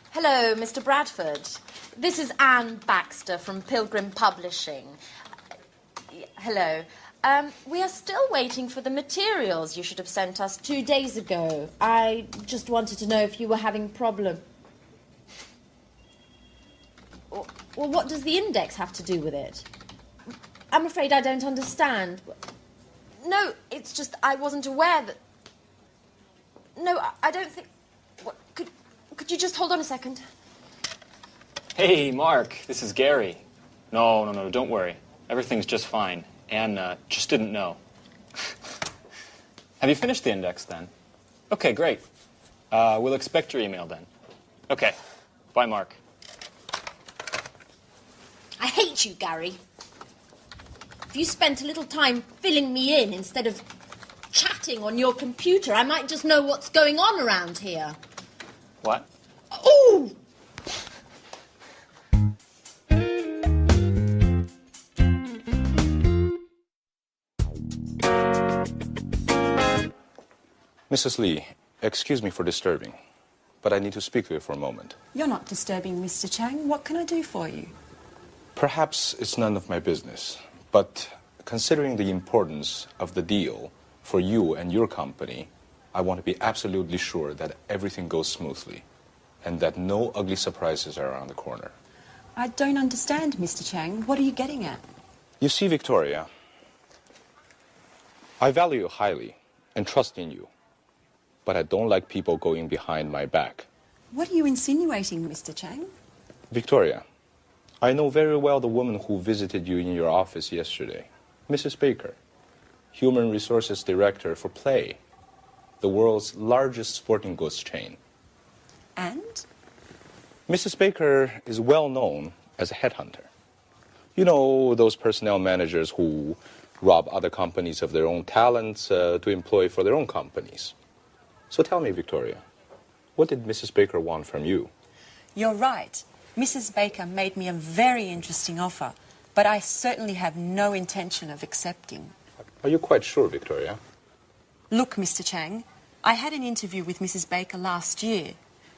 Hello, Mr. Bradford. This is Anne Baxter from Pilgrim Publishing. Hello. We are still waiting for the materials you should have sent us 2 days ago. I just wanted to know if you were having problem. Well, what does the index have to do with it? I'm afraid I don't understand. No, it's just I wasn't aware that... No, I don't think... What, could you just hold on a second? Hey, Mark, this is Gary. No, don't worry. Everything's just fine. Anne just didn't know. Have you finished the index, then? Okay, great. We'll expect your email, then. Okay. Bye, Mark. I hate you, Gary. If you spent a little time filling me in instead of chatting on your computer, I might just know what's going on around here. What? Ooh! Mrs. Lee, excuse me for disturbing, but I need to speak to you for a moment. You're not disturbing, Mr. Chang. What can I do for you? Perhaps it's none of my business, but considering the importance of the deal for you and your company, I want to be absolutely sure that everything goes smoothly and that no ugly surprises are around the corner. I don't understand, Mr. Chang. What are you getting at? You see, Victoria, I value you highly and trust in you, but I don't like people going behind my back. What are you insinuating, Mr. Chang? Victoria, I know very well the woman who visited you in your office yesterday, Mrs. Baker, Human Resources Director for Play, the world's largest sporting goods chain. And? Mrs. Baker is well known as a headhunter. You know, those personnel managers who rob other companies of their own talents to employ for their own companies. So tell me, Victoria, what did Mrs. Baker want from you? You're right. Mrs. Baker made me a very interesting offer, but I certainly have no intention of accepting. Are you quite sure, Victoria? Look, Mr. Chang, I had an interview with Mrs. Baker last year.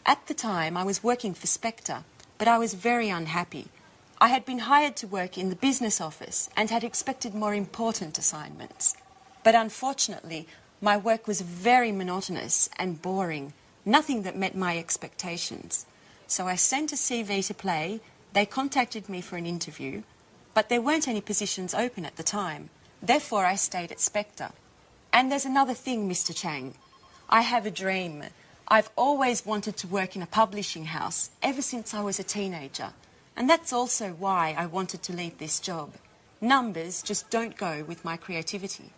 At the time, I was working for Spectre, but I was very unhappy. I had been hired to work in the business office and had expected more important assignments. But unfortunately, my work was very monotonous and boring, nothing that met my expectations. So I sent a CV to Play, they contacted me for an interview, but there weren't any positions open at the time. Therefore, I stayed at Spectre. And there's another thing, Mr. Chang. I have a dream. I've always wanted to work in a publishing house ever since I was a teenager. And that's also why I wanted to leave this job. Numbers just don't go with my creativity.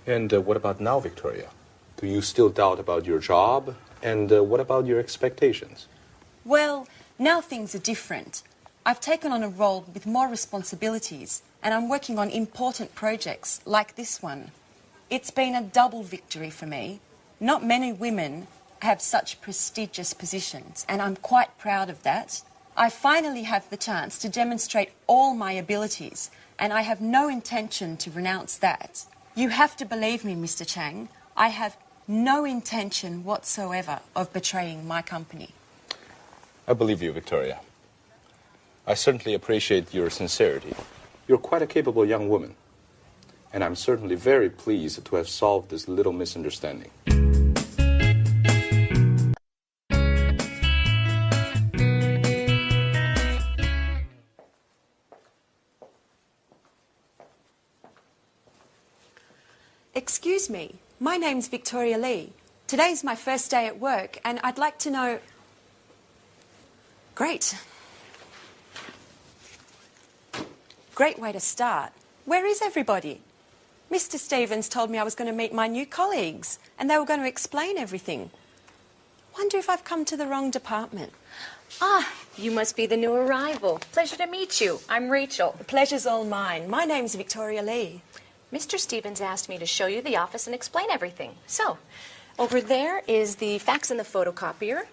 And what about now, Victoria? Do you still doubt about your job? And what about your expectations? Well, now things are different. I've taken on a role with more responsibilities, and I'm working on important projects like this one. It's been a double victory for me. Not many women have such prestigious positions, and I'm quite proud of that. I finally have the chance to demonstrate all my abilities, and I have no intention to renounce that. You have to believe me, Mr. Chang. I have no intention whatsoever of betraying my company. I believe you, Victoria. I certainly appreciate your sincerity. You're quite a capable young woman. And I'm certainly very pleased to have solved this little misunderstanding. Excuse me, my name's Victoria Lee. Today's my first day at work, and I'd like to know... Great. Great way to start. Where is everybody? Mr. Stevens told me I was going to meet my new colleagues, and they were going to explain everything. Wonder if I've come to the wrong department. Ah, you must be the new arrival. Pleasure to meet you. I'm Rachel. The pleasure's all mine. My name's Victoria Lee. Mr. Stevens asked me to show you the office and explain everything. So, over there is the fax and the photocopier.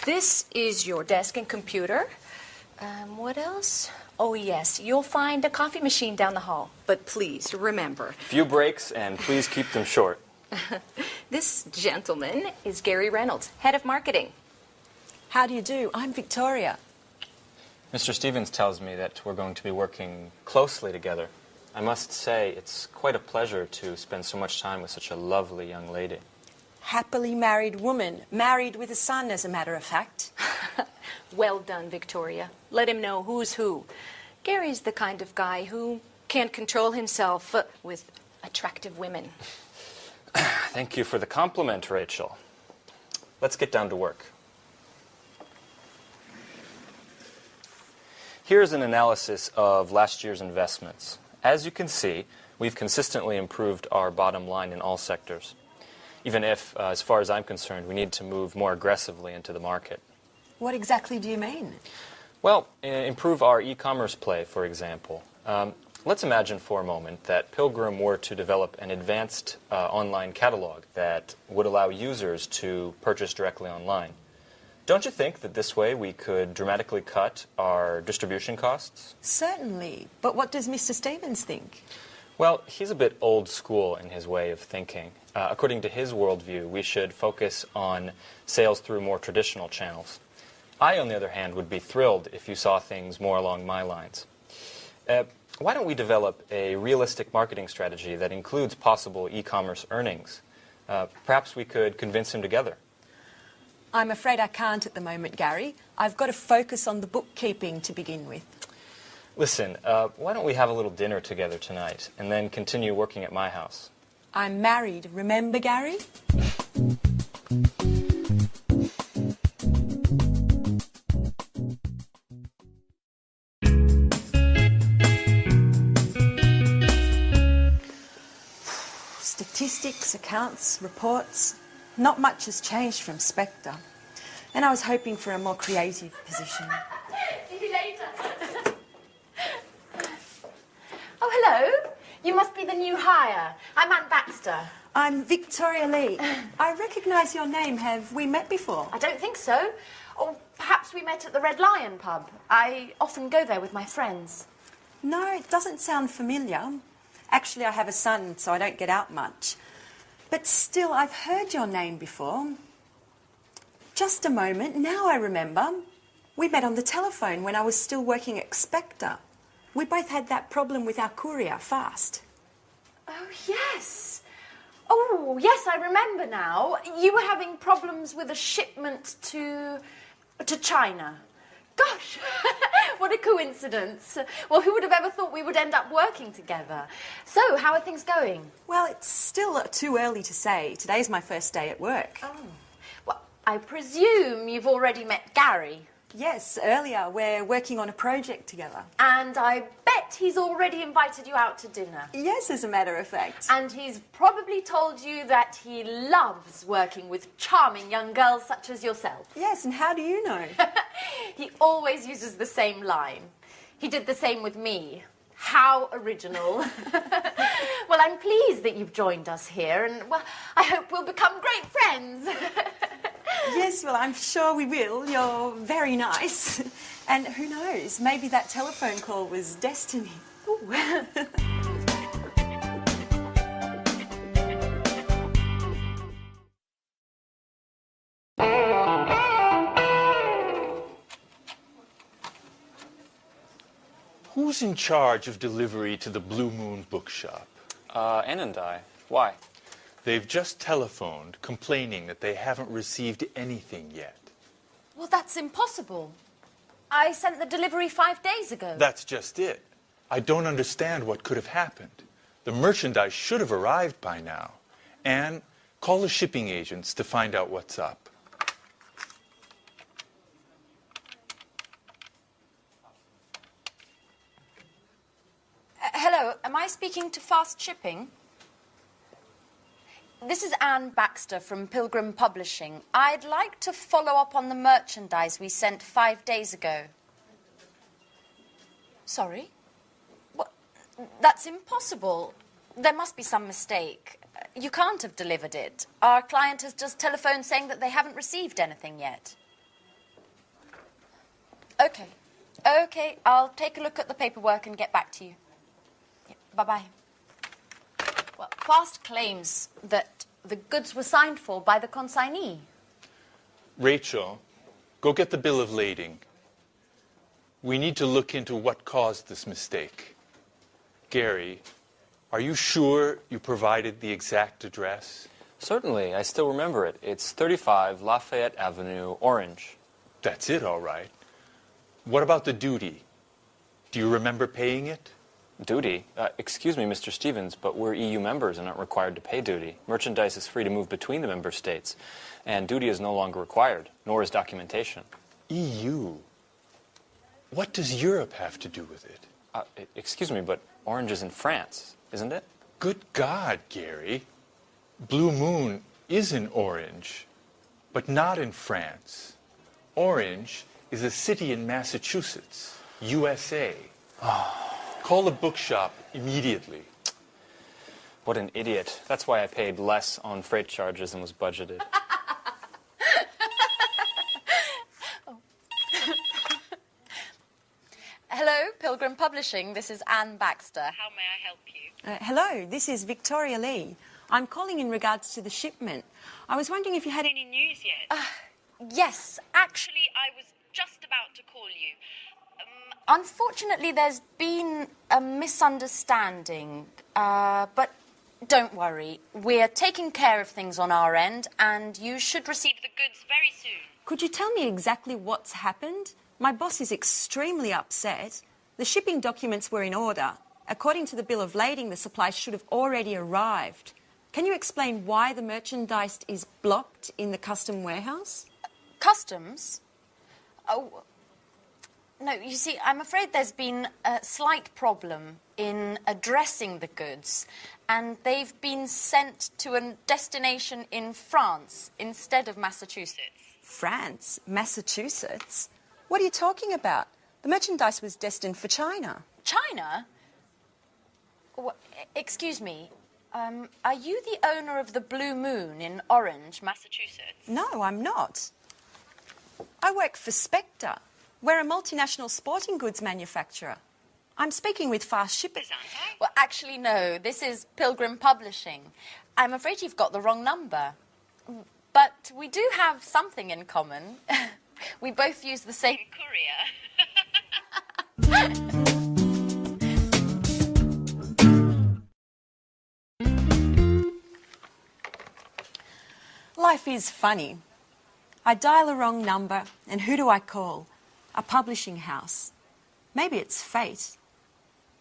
This is your desk and computer. What else? Oh, yes, you'll find a coffee machine down the hall. But please, remember... Few breaks, and please keep them short. This gentleman is Gary Reynolds, head of marketing. How do you do? I'm Victoria. Mr. Stevens tells me that we're going to be working closely together. I must say, it's quite a pleasure to spend so much time with such a lovely young lady. Happily married woman. Married with a son, as a matter of fact. Well done, Victoria. Let him know who's who. Gary's the kind of guy who can't control himself with attractive women. Thank you for the compliment, Rachel. Let's get down to work. Here's an analysis of last year's investments. As you can see, we've consistently improved our bottom line in all sectors, even if, as far as I'm concerned, we need to move more aggressively into the market. What exactly do you mean? Well, improve our e-commerce play, for example. Let's imagine for a moment that Pilgrim were to develop an advanced online catalog that would allow users to purchase directly online. Don't you think that this way we could dramatically cut our distribution costs? Certainly. But what does Mr. Stevens think? Well, he's a bit old school in his way of thinking. According to his worldview, we should focus on sales through more traditional channels. I, on the other hand, would be thrilled if you saw things more along my lines. Why don't we develop a realistic marketing strategy that includes possible e-commerce earnings? Perhaps we could convince him together. I'm afraid I can't at the moment, Gary. I've got to focus on the bookkeeping to begin with. Listen, why don't we have a little dinner together tonight and then continue working at my house? I'm married, remember, Gary? Statistics, accounts, reports. Not much has changed from Spectre. And I was hoping for a more creative position. See you later. Oh, hello. You must be the new hire. I'm Anne Baxter. I'm Victoria Lee. I recognise your name. Have we met before? I don't think so. Or perhaps we met at the Red Lion pub. I often go there with my friends. No, it doesn't sound familiar. Actually, I have a son, so I don't get out much. But still, I've heard your name before. Just a moment, now I remember. We met on the telephone when I was still working at Spectre. We both had that problem with our courier, Fast. Oh, yes. Oh, yes, I remember now. You were having problems with a shipment to China. Gosh, what a coincidence. Well, who would have ever thought we would end up working together? So, how are things going? Well, it's still too early to say. Today's my first day at work. Oh. Well, I presume you've already met Gary. Yes, earlier. We're working on a project together. And I bet he's already invited you out to dinner. Yes, as a matter of fact. And he's probably told you that he loves working with charming young girls such as yourself. Yes, and how do you know? He always uses the same line. He did the same with me. How original. Well, I'm pleased that you've joined us here, and, well, I hope we'll become great friends. Yes, well, I'm sure we will. You're very nice. And who knows, maybe that telephone call was destiny. Ooh. Who's in charge of delivery to the Blue Moon Bookshop? Ann and I. Why? They've just telephoned complaining that they haven't received anything yet. Well, that's impossible. I sent the delivery 5 days ago. That's just it. I don't understand what could have happened. The merchandise should have arrived by now. Anne, call the shipping agents to find out what's up. Hello, am I speaking to Fast Shipping? This is Anne Baxter from Pilgrim Publishing. I'd like to follow up on the merchandise we sent 5 days ago. Sorry? What? That's impossible. There must be some mistake. You can't have delivered it. Our client has just telephoned saying that they haven't received anything yet. Okay. Okay, I'll take a look at the paperwork and get back to you. Yeah, bye-bye. Well, Fast claims that the goods were signed for by the consignee. Rachel, go get the bill of lading. We need to look into what caused this mistake. Gary, are you sure you provided the exact address? Certainly, I still remember it. It's 35 Lafayette Avenue, Orange. That's it, all right. What about the duty? Do you remember paying it? Duty? Excuse me, Mr. Stevens, but we're EU members and aren't required to pay duty. Merchandise is free to move between the member states, and duty is no longer required, nor is documentation. EU? What does Europe have to do with it? Excuse me, but Orange is in France, isn't it? Good God, Gary. Blue Moon is in Orange, but not in France. Orange is a city in Massachusetts, USA. Call the bookshop immediately. What an idiot. That's why I paid less on freight charges than was budgeted. Hello, Pilgrim Publishing. This is Anne Baxter. How may I help you? Hello, this is Victoria Lee. I'm calling in regards to the shipment. I was wondering if you had any news yet. Yes, Actually, I was just about to call you. unfortunately, there's been a misunderstanding. But don't worry. We're taking care of things on our end, and you should receive The goods very soon. Could you tell me exactly what's happened? My boss is extremely upset. The shipping documents were in order. According to the bill of lading, the supplies should have already arrived. Can you explain why the merchandise is blocked in the custom warehouse? Customs? Oh, no, you see, I'm afraid there's been a slight problem in addressing the goods, and they've been sent to a destination in France instead of Massachusetts. France? Massachusetts? What are you talking about? The merchandise was destined for China. China? Excuse me, are you the owner of the Blue Moon in Orange, Massachusetts? No, I'm not. I work for Spectre. We're a multinational sporting goods manufacturer. I'm speaking with fast shippers, aren't I? Well, actually, no. This is Pilgrim Publishing. I'm afraid you've got the wrong number. But we do have something in common. We both use the same courier. Life is funny. I dial a wrong number, and who do I call? A publishing house. Maybe it's fate.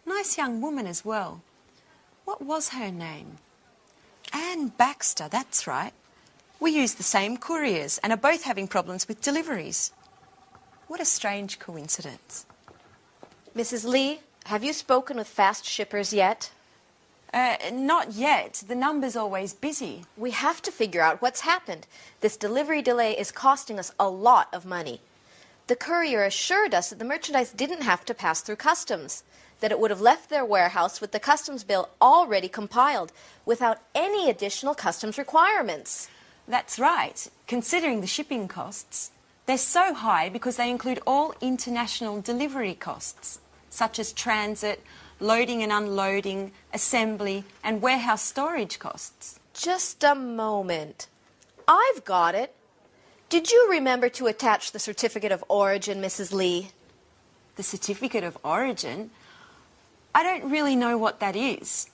Nice young woman as well. What was her name? Anne Baxter, that's right. We use the same couriers and are both having problems with deliveries. What a strange coincidence. Mrs. Lee, have you spoken with fast shippers yet? Not yet. The number's always busy. We have to figure out what's happened. This delivery delay is costing us a lot of money. The courier assured us that the merchandise didn't have to pass through customs, that it would have left their warehouse with the customs bill already compiled, without any additional customs requirements. That's right. Considering the shipping costs, they're so high because they include all international delivery costs, such as transit, loading and unloading, assembly, and warehouse storage costs. Just a moment. I've got it. Did you remember to attach the certificate of origin, Mrs. Lee? The certificate of origin? I don't really know what that is.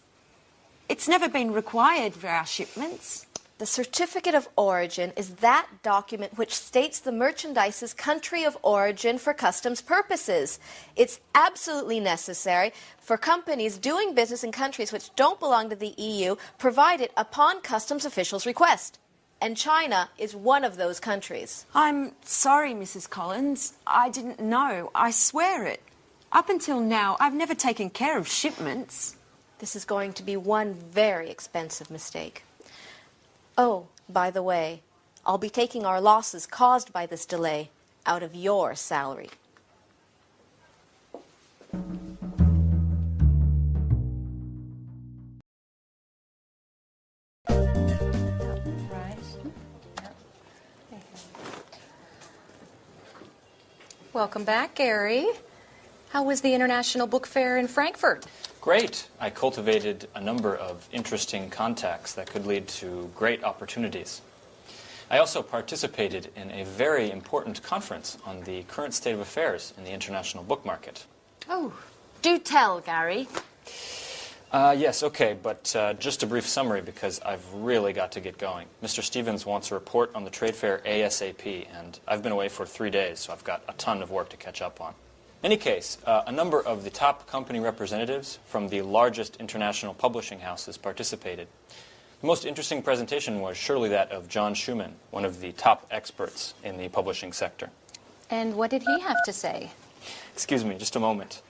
It's never been required for our shipments. The certificate of origin is that document which states the merchandise's country of origin for customs purposes. It's absolutely necessary for companies doing business in countries which don't belong to the EU, provided upon customs officials' request. And China is one of those countries. I'm sorry, Mrs. Collins. I didn't know. I swear it. Up until now, I've never taken care of shipments. This is going to be one very expensive mistake. Oh, by the way, I'll be taking our losses caused by this delay out of your salary. Welcome back, Gary. How was the International Book Fair in Frankfurt? Great. I cultivated a number of interesting contacts that could lead to great opportunities. I also participated in a very important conference on the current state of affairs in the international book market. Oh, do tell, Gary. Yes, okay, but just a brief summary because I've really got to get going. Mr. Stevens wants a report on the trade fair ASAP, and I've been away for 3 days, so I've got a ton of work to catch up on. In any case, a number of the top company representatives from the largest international publishing houses participated. The most interesting presentation was surely that of John Schumann, one of the top experts in the publishing sector. And what did he have to say? Excuse me, just a moment.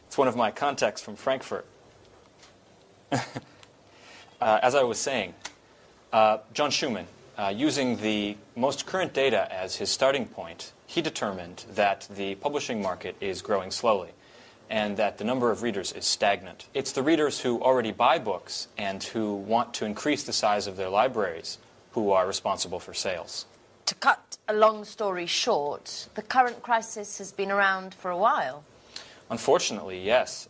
It's one of my contacts from Frankfurt. As I was saying, John Schumann, using the most current data as his starting point, he determined that the publishing market is growing slowly and that the number of readers is stagnant. It's the readers who already buy books and who want to increase the size of their libraries who are responsible for sales. To cut a long story short, the current crisis has been around for a while. Unfortunately, yes.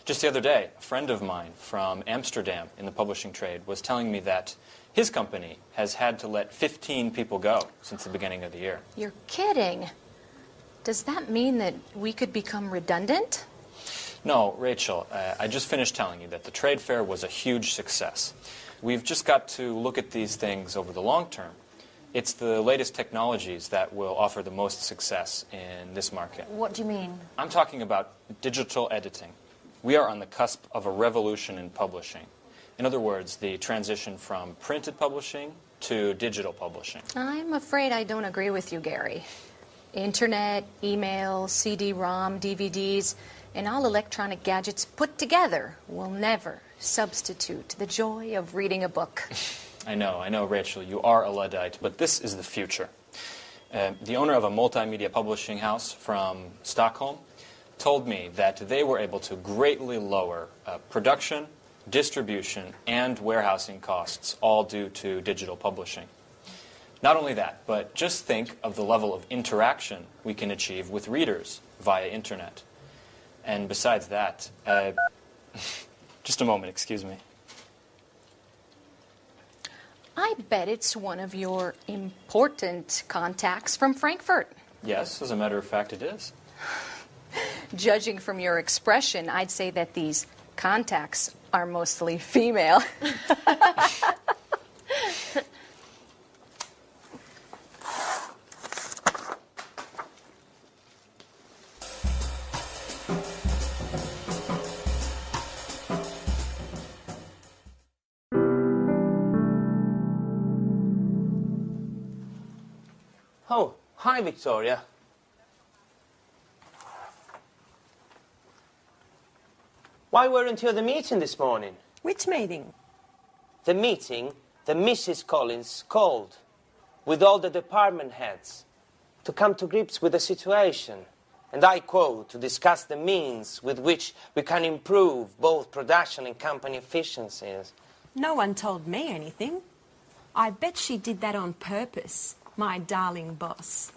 Just the other day, a friend of mine from Amsterdam in the publishing trade was telling me that his company has had to let 15 people go since the beginning of the year. You're kidding. Does that mean that we could become redundant? No, Rachel, I just finished telling you that the trade fair was a huge success. We've just got to look at these things over the long term. It's the latest technologies that will offer the most success in this market. What do you mean? I'm talking about digital editing. We are on the cusp of a revolution in publishing. In other words, the transition from printed publishing to digital publishing. I'm afraid I don't agree with you, Gary. Internet, email, CD-ROM, DVDs, and all electronic gadgets put together will never substitute the joy of reading a book. I know, Rachel, you are a Luddite, but this is the future. The owner of a multimedia publishing house from Stockholm told me that they were able to greatly lower production, distribution, and warehousing costs, all due to digital publishing. Not only that, but just think of the level of interaction we can achieve with readers via internet. And besides that, just a moment, excuse me. I bet it's one of your important contacts from Frankfurt. Yes, as a matter of fact, it is. Judging from your expression, I'd say that these contacts are mostly female. Oh, hi, Victoria. Why weren't you at the meeting this morning? Which meeting? The meeting that Mrs. Collins called with all the department heads to come to grips with the situation. And I quote, to discuss the means with which we can improve both production and company efficiencies. No one told me anything. I bet she did that on purpose, my darling boss.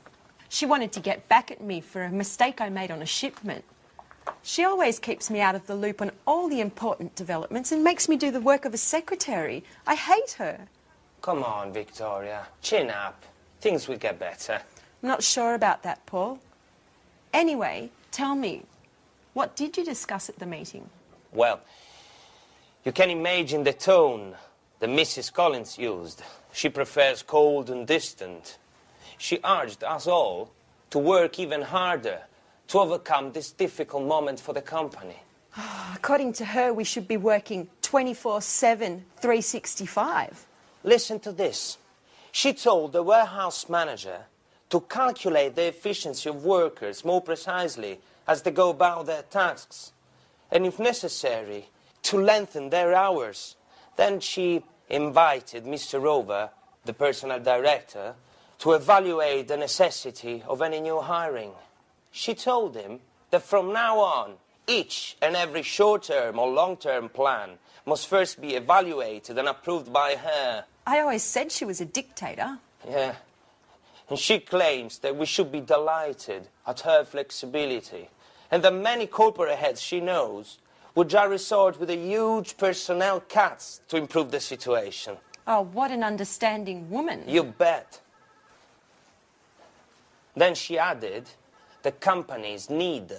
She wanted to get back at me for a mistake I made on a shipment. She always keeps me out of the loop on all the important developments and makes me do the work of a secretary. I hate her. Come on, Victoria. Chin up. Things will get better. I'm not sure about that, Paul. Anyway, tell me, what did you discuss at the meeting? Well, you can imagine the tone that Mrs. Collins used. She prefers cold and distant. She urged us all to work even harder to overcome this difficult moment for the company. According to her, we should be working 24/7, 365. Listen to this. She told the warehouse manager to calculate the efficiency of workers more precisely as they go about their tasks, and if necessary, to lengthen their hours. Then she invited Mr. Rover, the personnel director, to evaluate the necessity of any new hiring. She told him that from now on, each and every short-term or long-term plan must first be evaluated and approved by her. I always said she was a dictator. Yeah. And she claims that we should be delighted at her flexibility, and that many corporate heads she knows would just resort with a huge personnel cuts to improve the situation. Oh, what an understanding woman. You bet. Then she added that companies need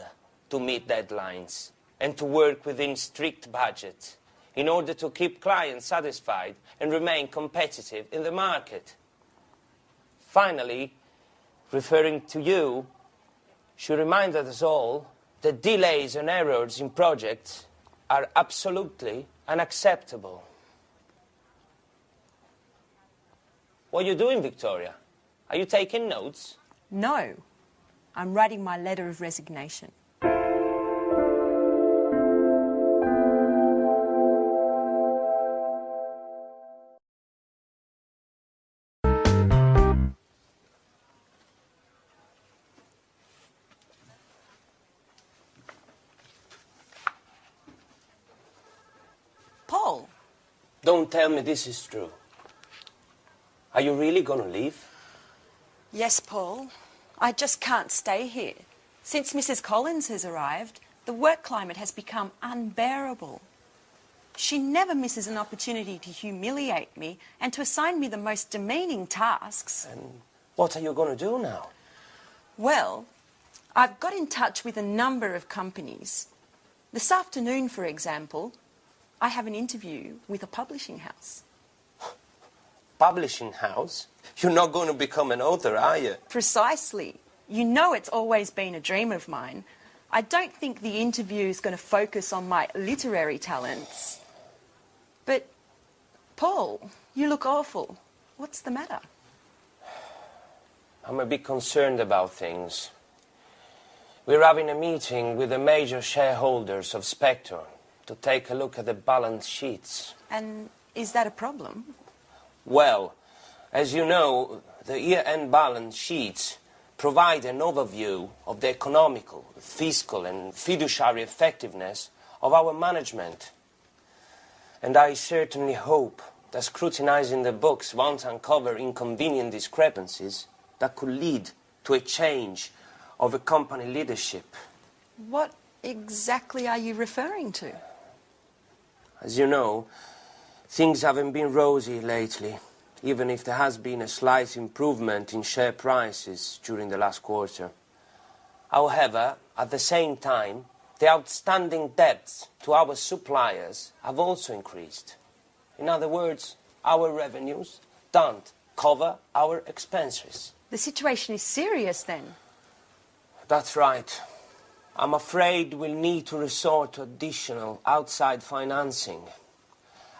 to meet deadlines. and to work within strict budget in order to keep clients satisfied and remain competitive in the market. Finally, referring to you, she reminded us all that delays and errors in projects are absolutely unacceptable. What are you doing, Victoria? Are you taking notes? No, I'm writing my letter of resignation. Paul. Don't tell me this is true. Are you really going to leave? Yes, Paul. I just can't stay here. Since Mrs. Collins has arrived, the work climate has become unbearable. She never misses an opportunity to humiliate me and to assign me the most demeaning tasks. And what are you going to do now? Well, I've got in touch with a number of companies. This afternoon, for example, I have an interview with a publishing house. Publishing house? You're not going to become an author, are you? Precisely. You know it's always been a dream of mine. I don't think the interview is going to focus on my literary talents. But, Paul, you look awful. What's the matter? I'm a bit concerned about things. We're having a meeting with the major shareholders of Spector to take a look at the balance sheets. And is that a problem? Well, as you know, the year-end balance sheets provide an overview of the economical, fiscal and fiduciary effectiveness of our management. And I certainly hope that scrutinizing the books won't uncover inconvenient discrepancies that could lead to a change of a company leadership. What exactly are you referring to? As you know, things haven't been rosy lately, even if there has been a slight improvement in share prices during the last quarter. However, at the same time, the outstanding debts to our suppliers have also increased. In other words, our revenues don't cover our expenses. The situation is serious then. That's right. I'm afraid we'll need to resort to additional outside financing.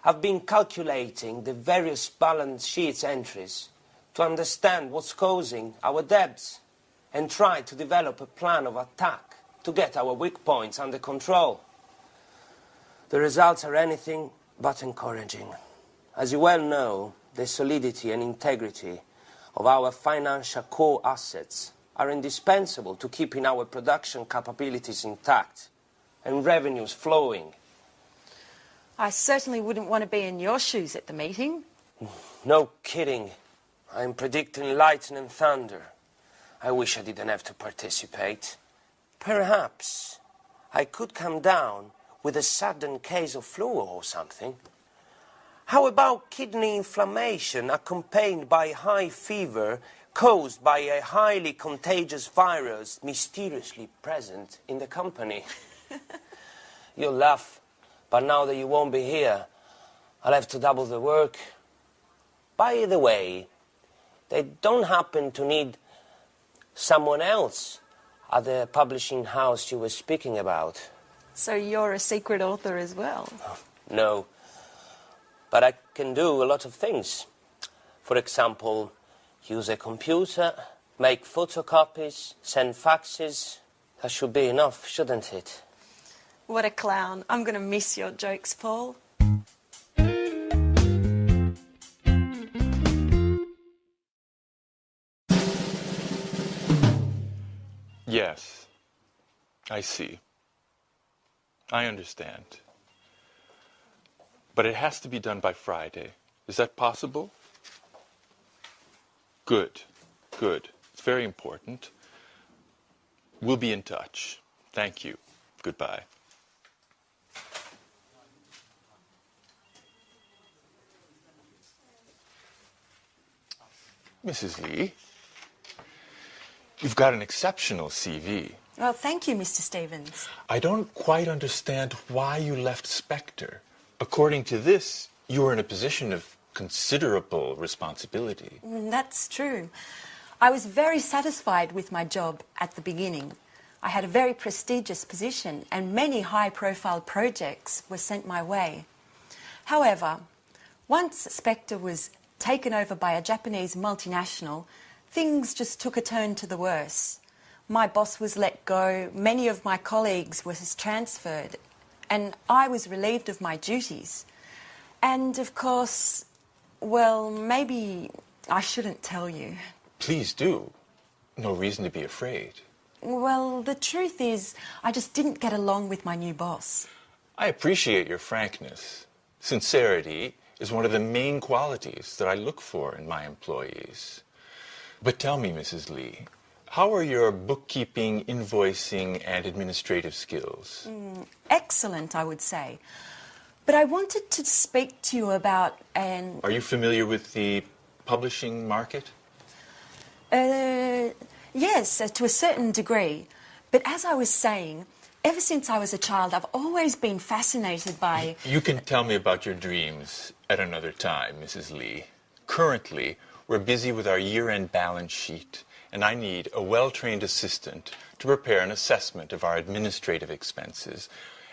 I've been calculating the various balance sheets entries to understand what's causing our debts and try to develop a plan of attack to get our weak points under control. The results are anything but encouraging. As you well know, the solidity and integrity of our financial core assets are indispensable to keeping our production capabilities intact and revenues flowing. I certainly wouldn't want to be in your shoes at the meeting. No kidding. I'm predicting lightning and thunder. I wish I didn't have to participate. Perhaps I could come down with a sudden case of flu or something. How about kidney inflammation accompanied by high fever caused by a highly contagious virus mysteriously present in the company? You'll laugh, but now that you won't be here, I'll have to double the work. By the way, they don't happen to need someone else at the publishing house you were speaking about. So you're a secret author as well? No, but I can do a lot of things. For example, use a computer, make photocopies, send faxes. That should be enough, shouldn't it? What a clown. I'm going to miss your jokes, Paul. Yes, I see. I understand. But it has to be done by Friday. Is that possible? Good, good. It's very important. We'll be in touch. Thank you. Goodbye. Mrs. Lee, you've got an exceptional CV. Well, thank you, Mr. Stevens. I don't quite understand why you left Spectre. According to this, you were in a position of considerable responsibility. That's true. I was very satisfied with my job at the beginning. I had a very prestigious position and many high-profile projects were sent my way. However, once Spectre was taken over by a Japanese multinational, things just took a turn to the worse. My boss was let go, many of my colleagues were transferred, and I was relieved of my duties. And of course, well, maybe I shouldn't tell you. Please do. No reason to be afraid. Well, the truth is, I just didn't get along with my new boss. I appreciate your frankness. Sincerity is one of the main qualities that I look for in my employees. But tell me, Mrs. Lee, how are your bookkeeping, invoicing, and administrative skills? Excellent, I would say. But I wanted to speak to you about an... Are you familiar with the publishing market? Yes, to a certain degree. But as I was saying, ever since I was a child, I've always been fascinated by... You can tell me about your dreams at another time, Mrs. Lee. Currently, we're busy with our year-end balance sheet, and I need a well-trained assistant to prepare an assessment of our administrative expenses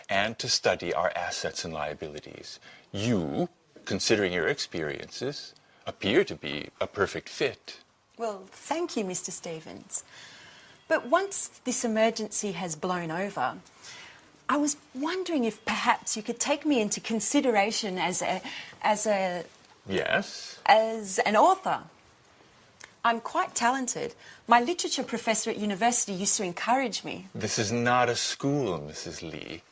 and to study our assets and liabilities. You, considering your experiences, appear to be a perfect fit. Well, thank you, Mr. Stevens. But once this emergency has blown over, I was wondering if perhaps you could take me into consideration as Yes? as an author. I'm quite talented. My literature professor at university used to encourage me. This is not a school, Mrs. Lee.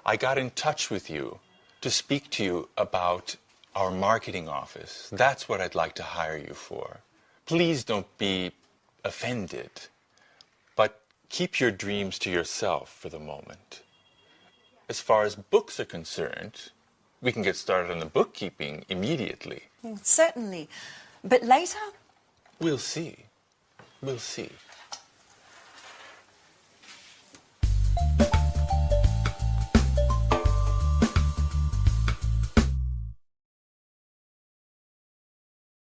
I got in touch with you to speak to you about our marketing office. That's what I'd like to hire you for. Please don't be offended, but keep your dreams to yourself for the moment. As far as books are concerned, we can get started on the bookkeeping immediately. Certainly. But later? We'll see. We'll see.